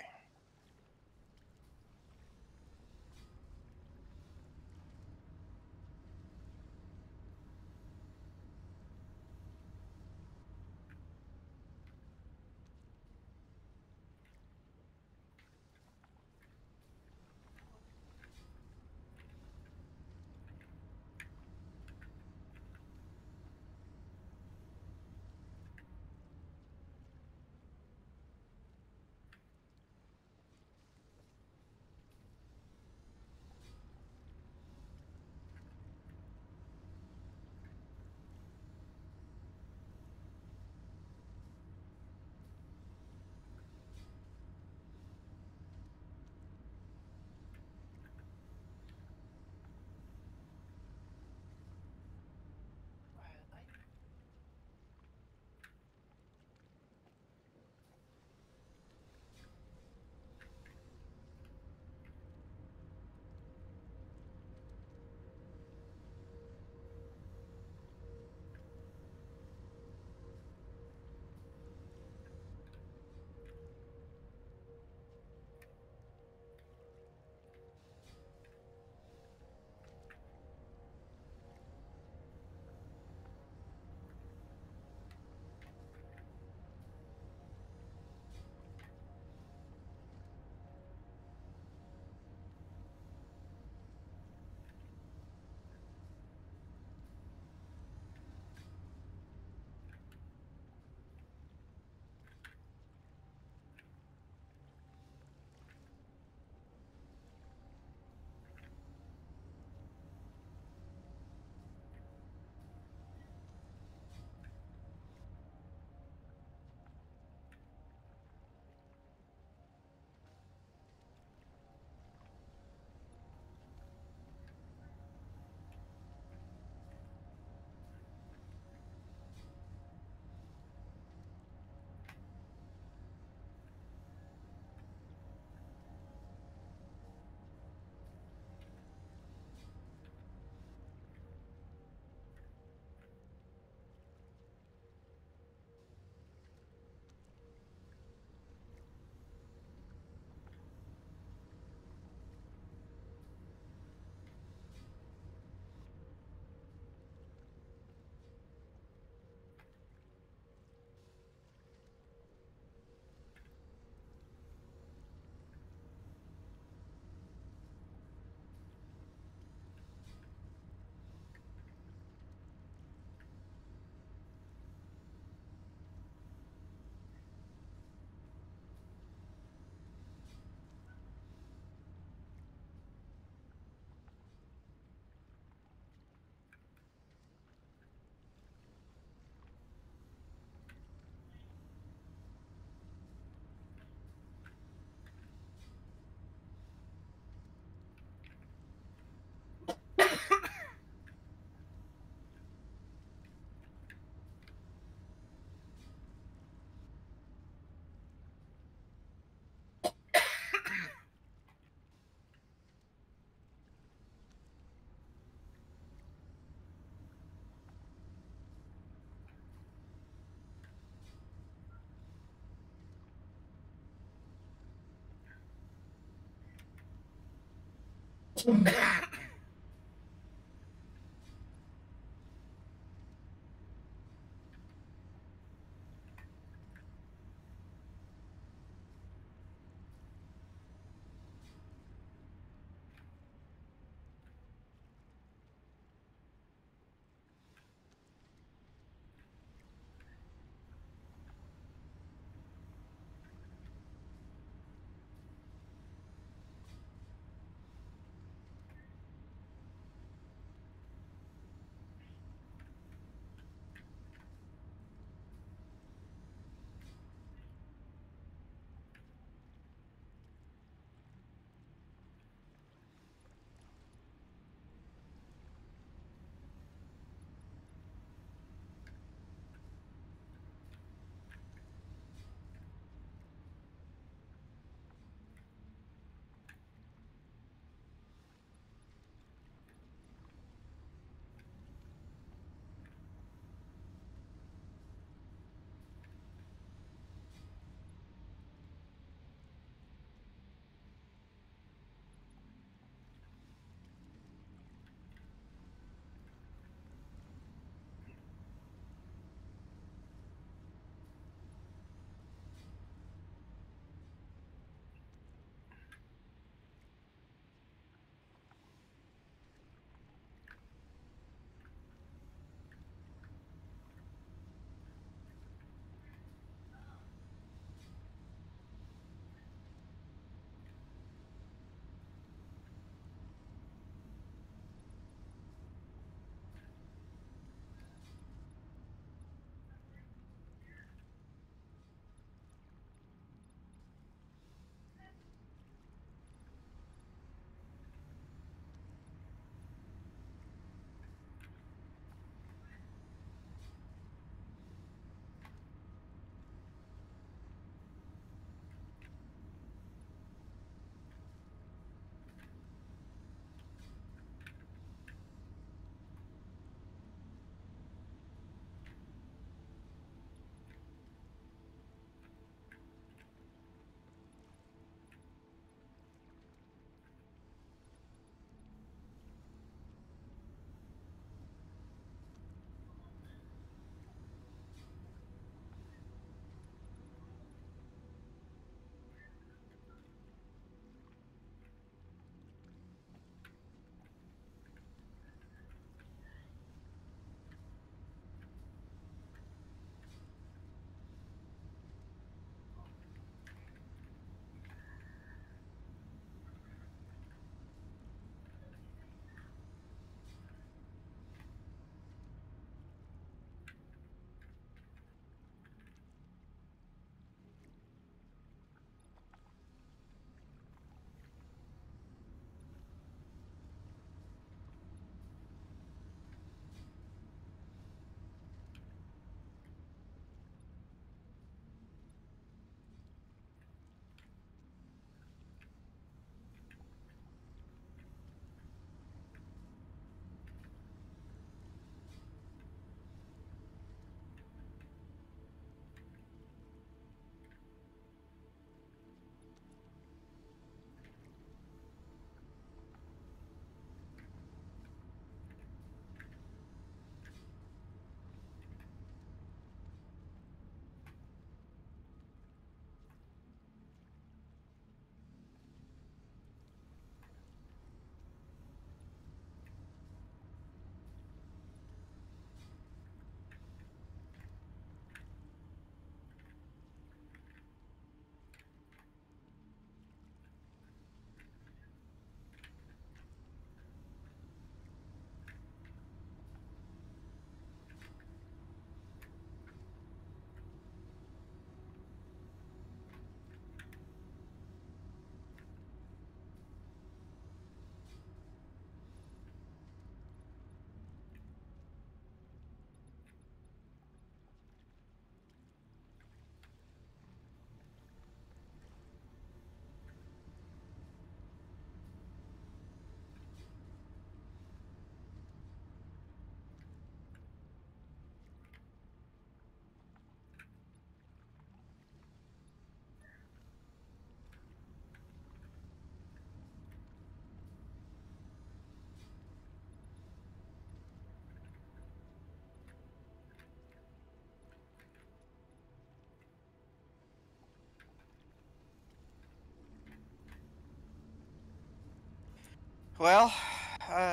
Well,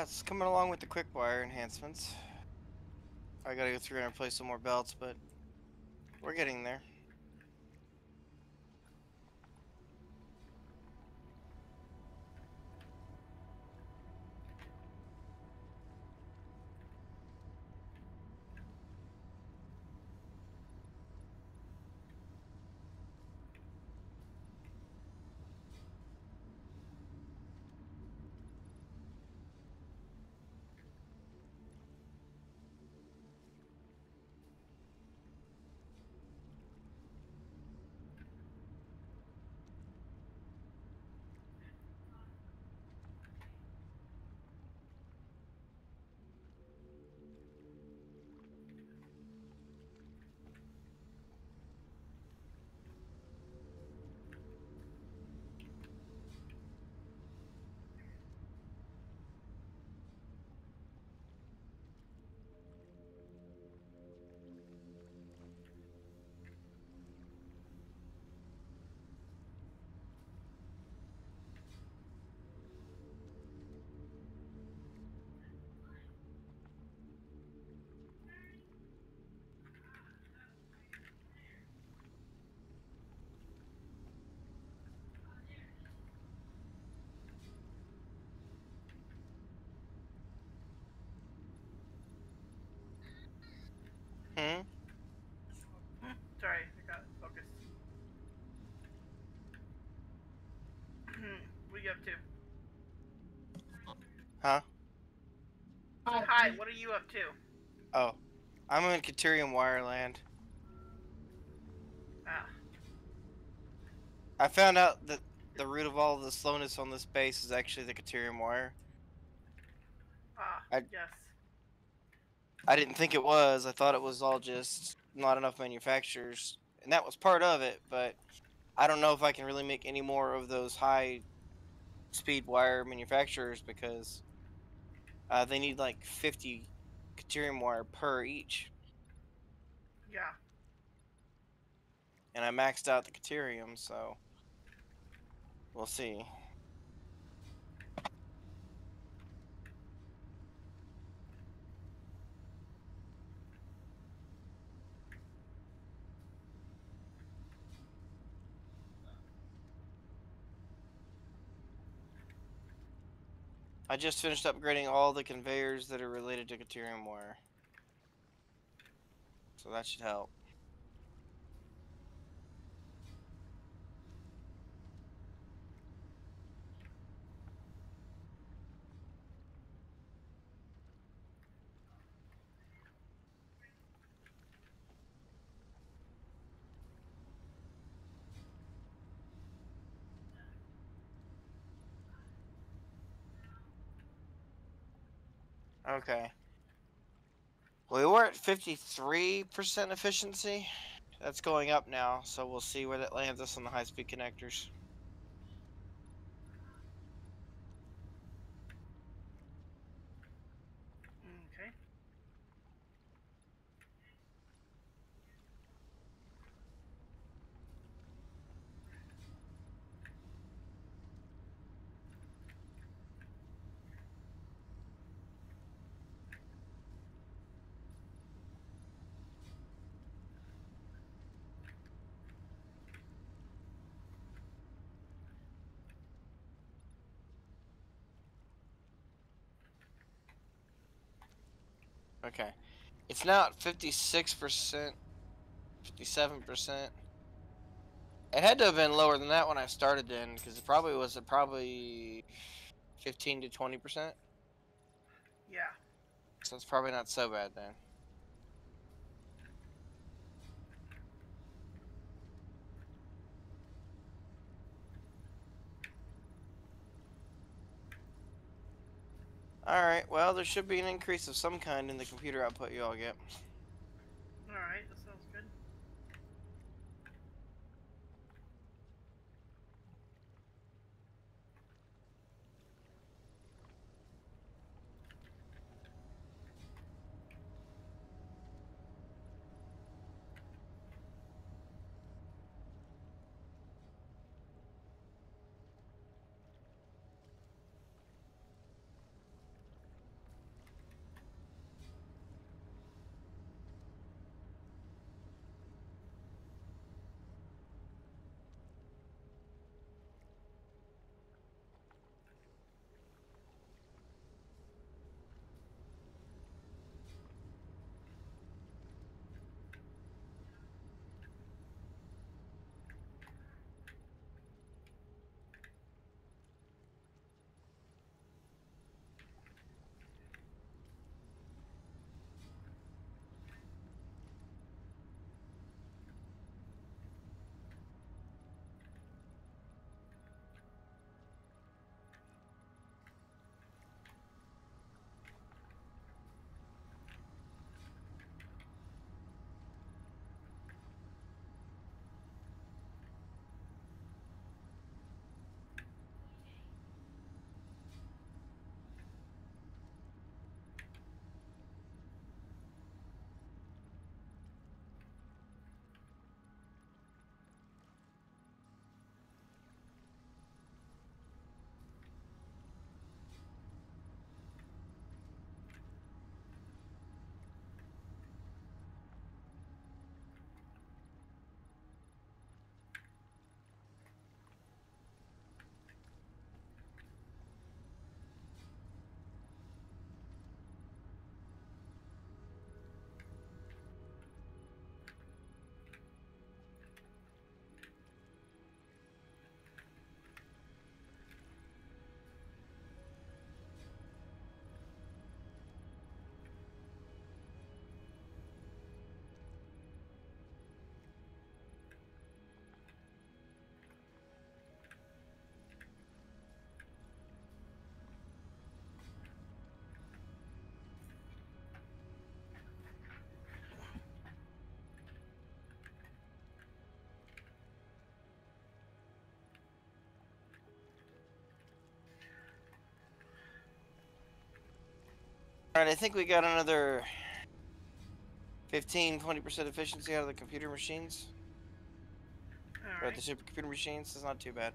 it's coming along with the quick wire enhancements. I gotta go through and replace some more belts, but we're getting there. Hmm? Sorry, I got focused. What are you up to? Huh? Hi, what are you up to? Oh. I'm in Caterium Wireland. Ah, I found out that the root of all the slowness on this base is actually the Caterium Wire. I yes. I didn't think it was. I thought it was all just not enough manufacturers. And that was part of it, but I don't know if I can really make any more of those high speed wire manufacturers because they need like 50 Caterium wire per each. Yeah. And I maxed out the Caterium, so we'll see. I just finished upgrading all the conveyors that are related to Caterium wire. So that should help. Okay. We were at 53% efficiency. That's going up now, so we'll see where that lands us on the high-speed connectors. Okay. Okay. It's now at 56%, 57%. It had to have been lower than that when I started then, because it probably was at probably 15 to 20%. Yeah. So it's probably not so bad then. Alright, well, there should be an increase of some kind in the computer output you all get. Alright, that sounds good. Alright, I think we got another 15-20% efficiency out of the computer machines. Or the Alright. supercomputer machines. That's not too bad.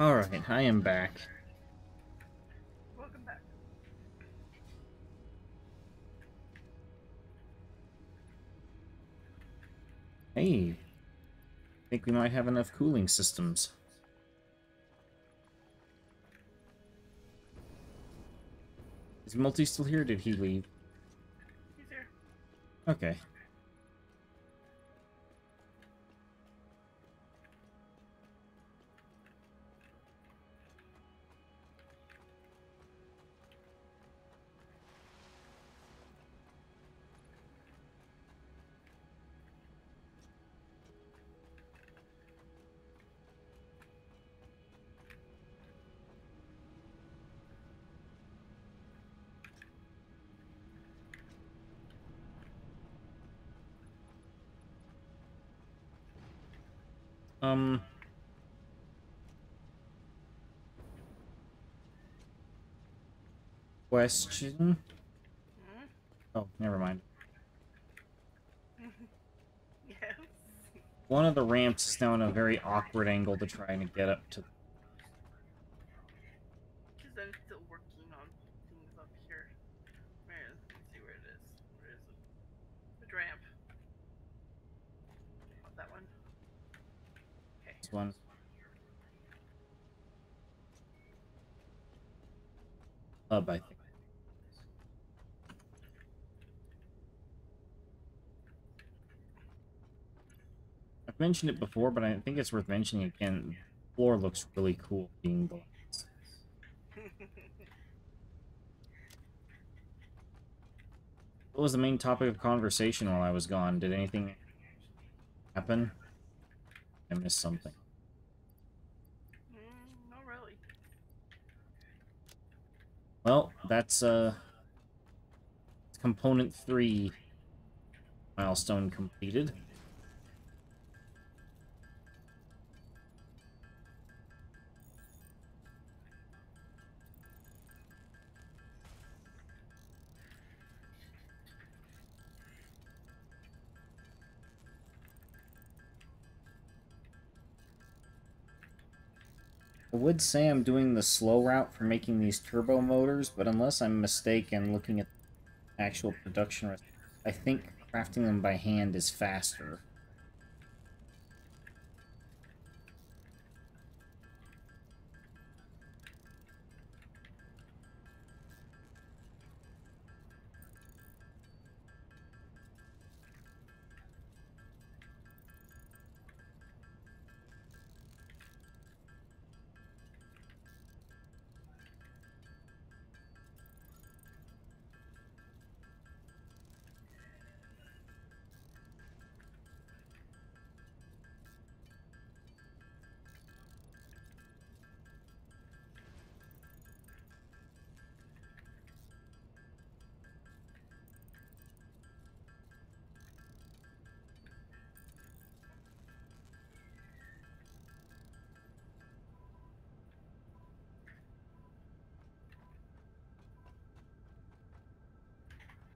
Alright, I am back. Welcome back. Hey, think we might have enough cooling systems. Is Multi still here? Did he leave? He's here. Okay. Question? Hmm? Oh, never mind. Yes. One of the ramps is now in a very awkward angle to try and get up to. Because I'm still working on things up here. Where is? Let me see where it is. Where is it? The ramp. Oh, that one. Okay. This one. Hub, I think. I've mentioned it before, but I think it's worth mentioning again. The floor looks really cool being glass. What was the main topic of conversation while I was gone? Did anything happen? I missed something. Not really. Well, that's component 3 milestone completed. I would say I'm doing the slow route for making these turbo motors, but unless I'm mistaken looking at the actual production recipe, I think crafting them by hand is faster.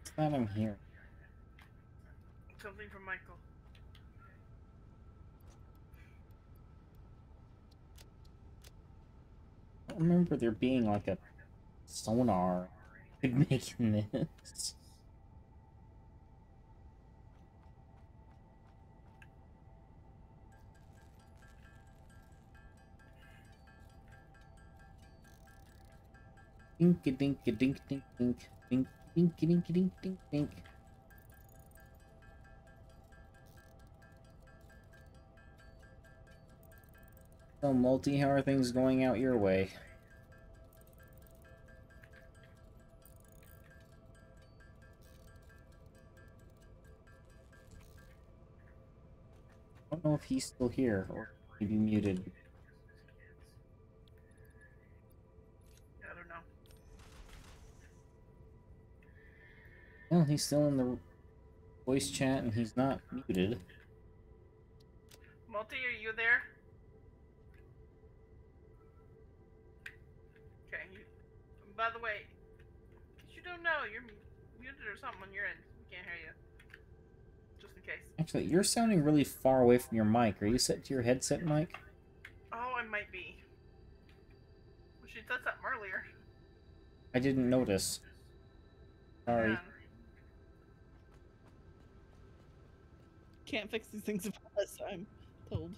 It's that I'm here. Something from Michael. I don't remember there being like a sonar making this. Dink a dink a dink dink dink dink dink dink dink dink dink. So, Multi, how are things going out your way? I don't know if he's still here or maybe muted. I don't know. Well, he's still in the voice chat and he's not muted. Multi, are you there? Okay. By the way, cause you don't know, you're muted or something on your end. We can't hear you. Just in case. Actually, you're sounding really far away from your mic. Are you set to your headset mic? Oh, I might be. Well, she said something earlier. I didn't notice. Sorry. Man. Can't fix these things unless I'm told.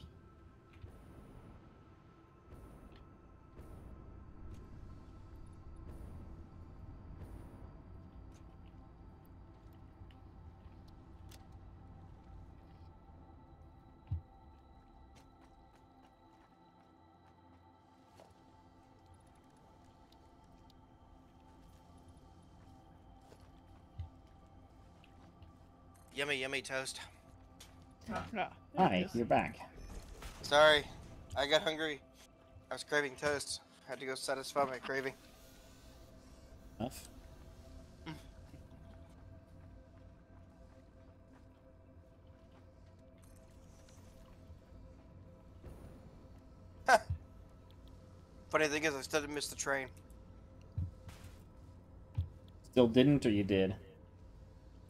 Yummy, yummy toast. Yeah, Hi, you're back. Sorry, I got hungry. I was craving toast. Had to go satisfy my craving. Enough. Funny thing is, I still didn't miss the train. Still didn't, or you did?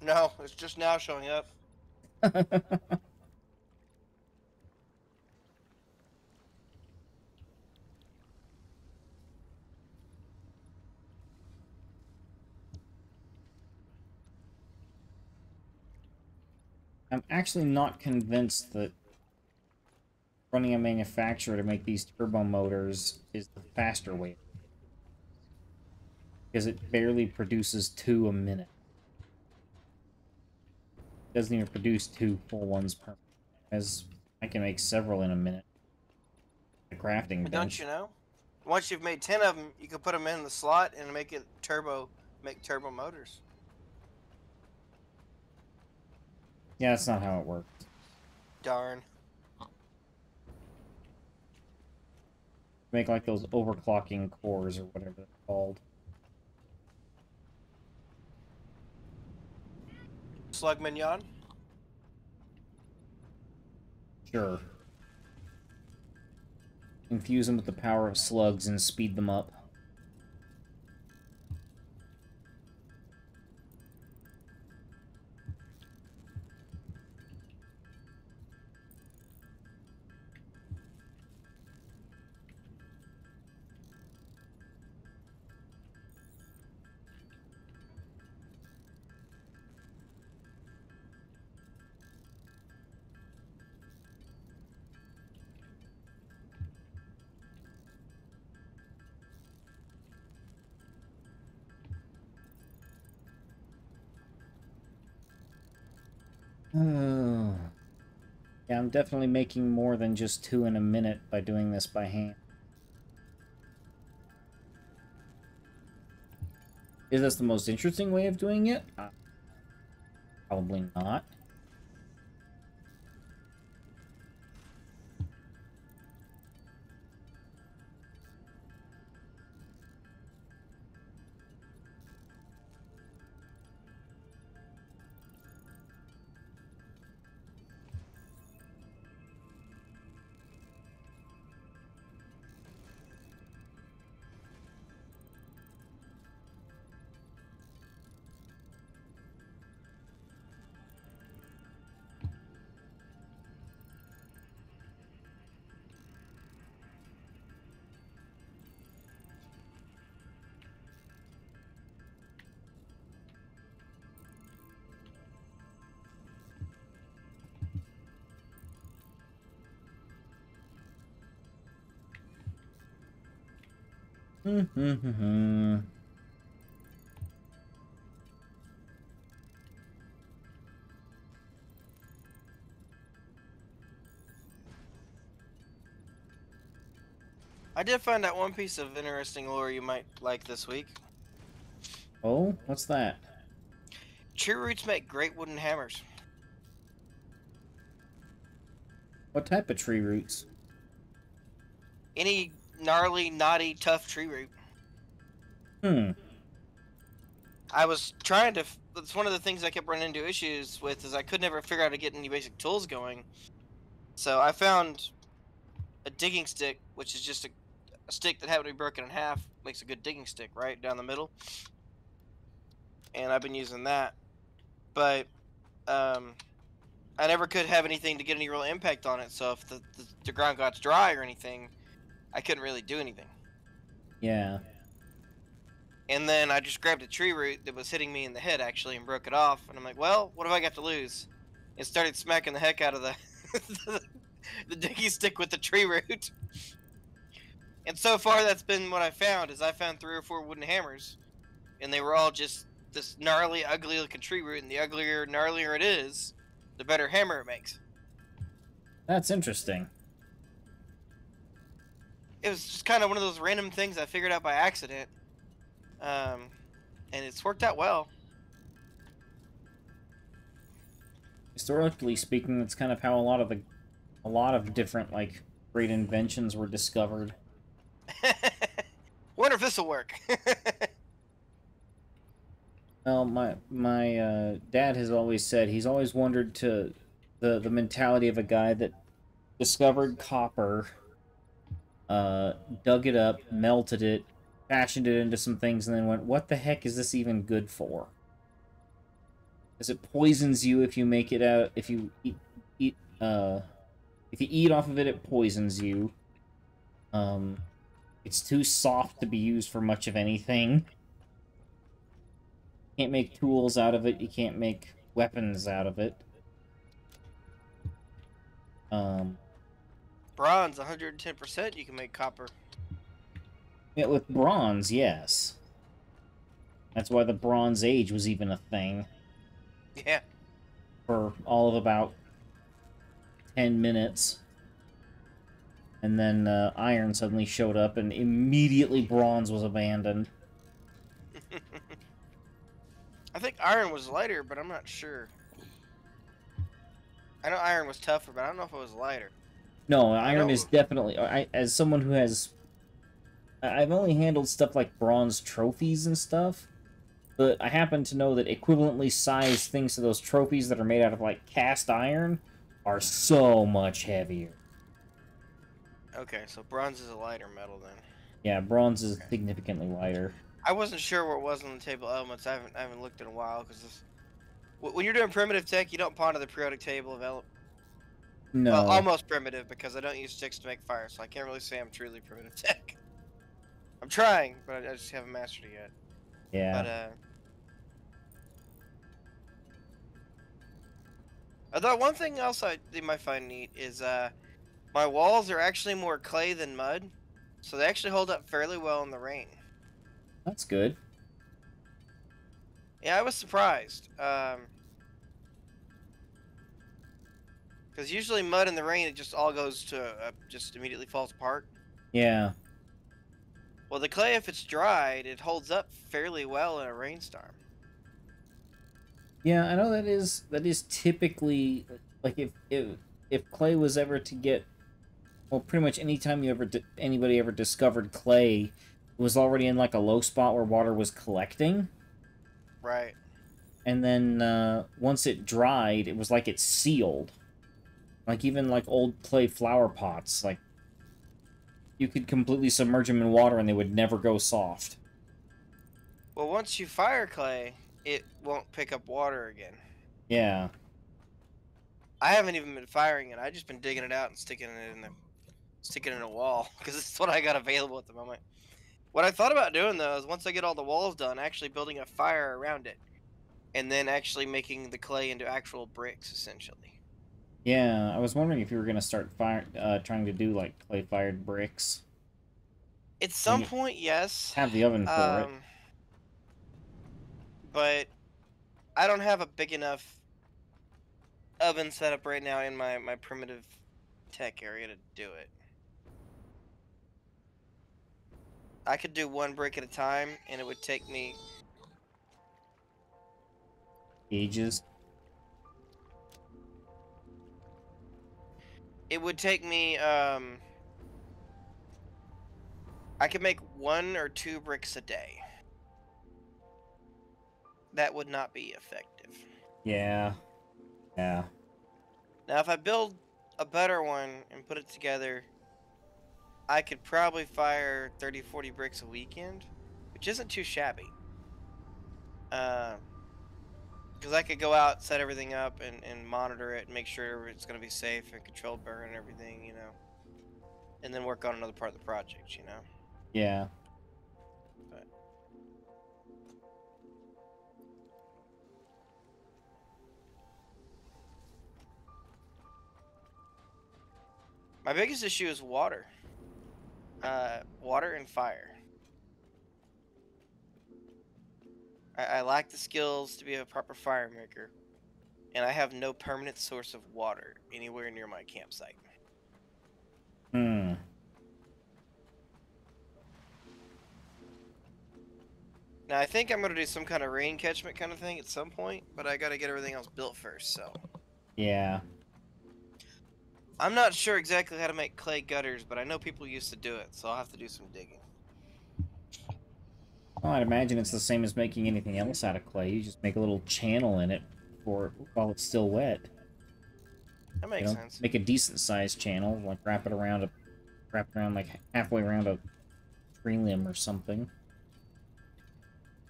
No, it's just now showing up. I'm actually not convinced that running a manufacturer to make these turbo motors is the faster way. Because it barely produces 2 a minute. It doesn't even produce 2 full ones per minute. As I can make several in a minute. The crafting But bench. don't you know? Once you've made 10 of them, you can put them in the slot and make it make turbo motors. Yeah, that's not how it works. Darn. Make like those overclocking cores or whatever they're called. Slug mignon. Sure. Infuse them with the power of slugs and speed them up. Oh. Yeah, I'm definitely making more than just 2 in a minute by doing this by hand. Is this the most interesting way of doing it? Probably not. I did find out one piece of interesting lore you might like this week. Oh, what's that? Tree roots make great wooden hammers. What type of tree roots? Any gnarly, knotty, tough tree root. Hmm. I was trying to. That's one of the things I kept running into issues with, is I could never figure out how to get any basic tools going. So I found a digging stick, which is just a stick that happened to be broken in half. Makes a good digging stick, right down the middle. And I've been using that, but I never could have anything to get any real impact on it. So if the ground got dry or anything, I couldn't really do anything. Yeah. And then I just grabbed a tree root that was hitting me in the head, actually, and broke it off. And I'm like, well, what have I got to lose? And started smacking the heck out of the diggy stick with the tree root. And so far, that's been what I found. Is I found 3 or 4 wooden hammers, and they were all just this gnarly, ugly-looking tree root. And the uglier, gnarlier it is, the better hammer it makes. That's interesting. It was just kind of one of those random things I figured out by accident. And it's worked out well. Historically speaking, that's kind of how a lot of different like great inventions were discovered. Wonder if this will work. Well, my dad has always said he's always wondered to the mentality of a guy that discovered copper, dug it up, melted it, fashioned it into some things, and then went, "What the heck is this even good for?" Because it poisons you if you make it out. If you eat off of it, it poisons you. It's too soft to be used for much of anything. You can't make tools out of it. You can't make weapons out of it. Bronze, 110%. You can make copper. Yeah, with bronze, yes. That's why the Bronze Age was even a thing. Yeah. For all of about 10 minutes. And then iron suddenly showed up, and immediately bronze was abandoned. I think iron was lighter, but I'm not sure. I know iron was tougher, but I don't know if it was lighter. No, iron is definitely... as someone who has... I've only handled stuff like bronze trophies and stuff, but I happen to know that equivalently sized things to those trophies that are made out of, like, cast iron are so much heavier. Okay, so bronze is a lighter metal then. Yeah, bronze is significantly lighter. I wasn't sure where it was on the table of elements. I haven't looked in a while, because when you're doing primitive tech, you don't ponder the periodic table of elements. No. Well, almost primitive, because I don't use sticks to make fire, so I can't really say I'm truly primitive tech. I'm trying, but I just haven't mastered it yet. Yeah. But although one thing else they might find neat is my walls are actually more clay than mud, so they actually hold up fairly well in the rain. That's good. Yeah, I was surprised. Because usually mud in the rain, it just all goes to just immediately falls apart. Yeah. Well, the clay, if it's dried, it holds up fairly well in a rainstorm. Yeah, I know that is typically, like, if clay was ever to get, well, pretty much any time anybody ever discovered clay, it was already in like a low spot where water was collecting. Right. And then once it dried, it was like it sealed. Like even like old clay flower pots, like you could completely submerge them in water and they would never go soft. Well, once you fire clay, it won't pick up water again. Yeah. I haven't even been firing it. I just been digging it out and sticking it in a wall, because it's what I got available at the moment. What I thought about doing though is once I get all the walls done, actually building a fire around it, and then actually making the clay into actual bricks, essentially. Yeah, I was wondering if you were gonna start trying to do like clay-fired bricks. At some point, yes. Have the oven for it. But I don't have a big enough oven set up right now in my primitive tech area to do it. I could do one brick at a time, and it would take me. Ages. It would take me. I could make 1 or 2 bricks a day. That would not be effective. Yeah. Yeah. Now, if I build a better one and put it together, I could probably fire 30, 40 bricks a weekend, which isn't too shabby. Because I could go out, set everything up, and monitor it, and make sure it's going to be safe and controlled burn and everything, you know. And then work on another part of the project, you know. Yeah. But my biggest issue is water. Water and fire. I lack the skills to be a proper fire maker, and I have no permanent source of water anywhere near my campsite. Hmm. Now, I think I'm going to do some kind of rain catchment kind of thing at some point, but I got to get everything else built first, so. Yeah. I'm not sure exactly how to make clay gutters, but I know people used to do it, so I'll have to do some digging. Well, I'd imagine it's the same as making anything else out of clay. You just make a little channel in it while it's still wet. That makes sense. Make a decent sized channel, like wrap it around like halfway around a tree limb or something.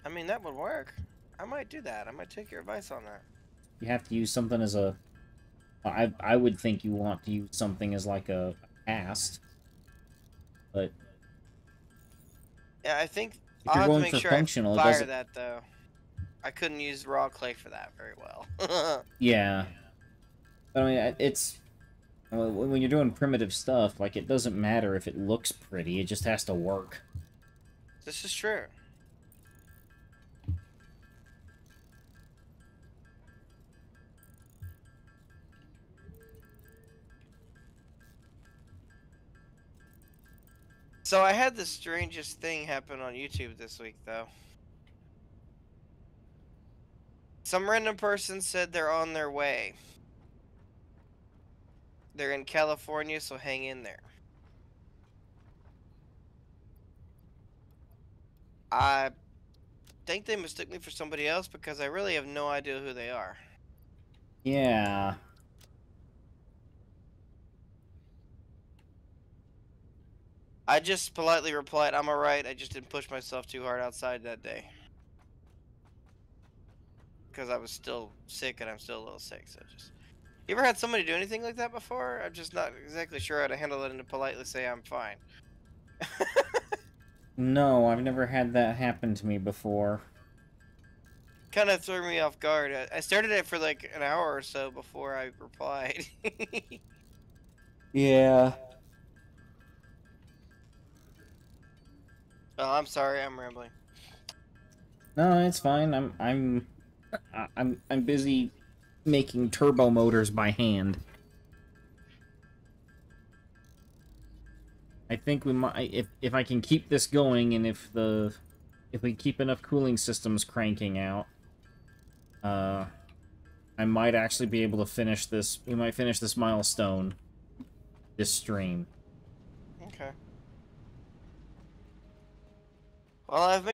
I mean, that would work. I might do that. I might take your advice on that. You have to use something as a. I would think you want to use something as like a cast, but Yeah, I think if I'll you're have to going make for sure functional, I it fire doesn't. that though. I couldn't use raw clay for that very well. Yeah, but I mean, it's when you're doing primitive stuff, like it doesn't matter if it looks pretty; it just has to work. This is true. So I had the strangest thing happen on YouTube this week, though. Some random person said they're on their way. They're in California, so hang in there. I think they mistook me for somebody else because I really have no idea who they are. Yeah. I just politely replied, I'm alright, I just didn't push myself too hard outside that day. Because I was still sick and I'm still a little sick, so just... You ever had somebody do anything like that before? I'm just not exactly sure how to handle it and to politely say I'm fine. No, I've never had that happen to me before. Kind of threw me off guard. I started it for like an hour or so before I replied. Yeah. Oh, I'm sorry, I'm rambling. No, it's fine. I'm busy making turbo motors by hand. I think we might if I can keep this going and if we keep enough cooling systems cranking out, I might actually be able to finish this. We might finish this milestone this stream. Okay. Well, I've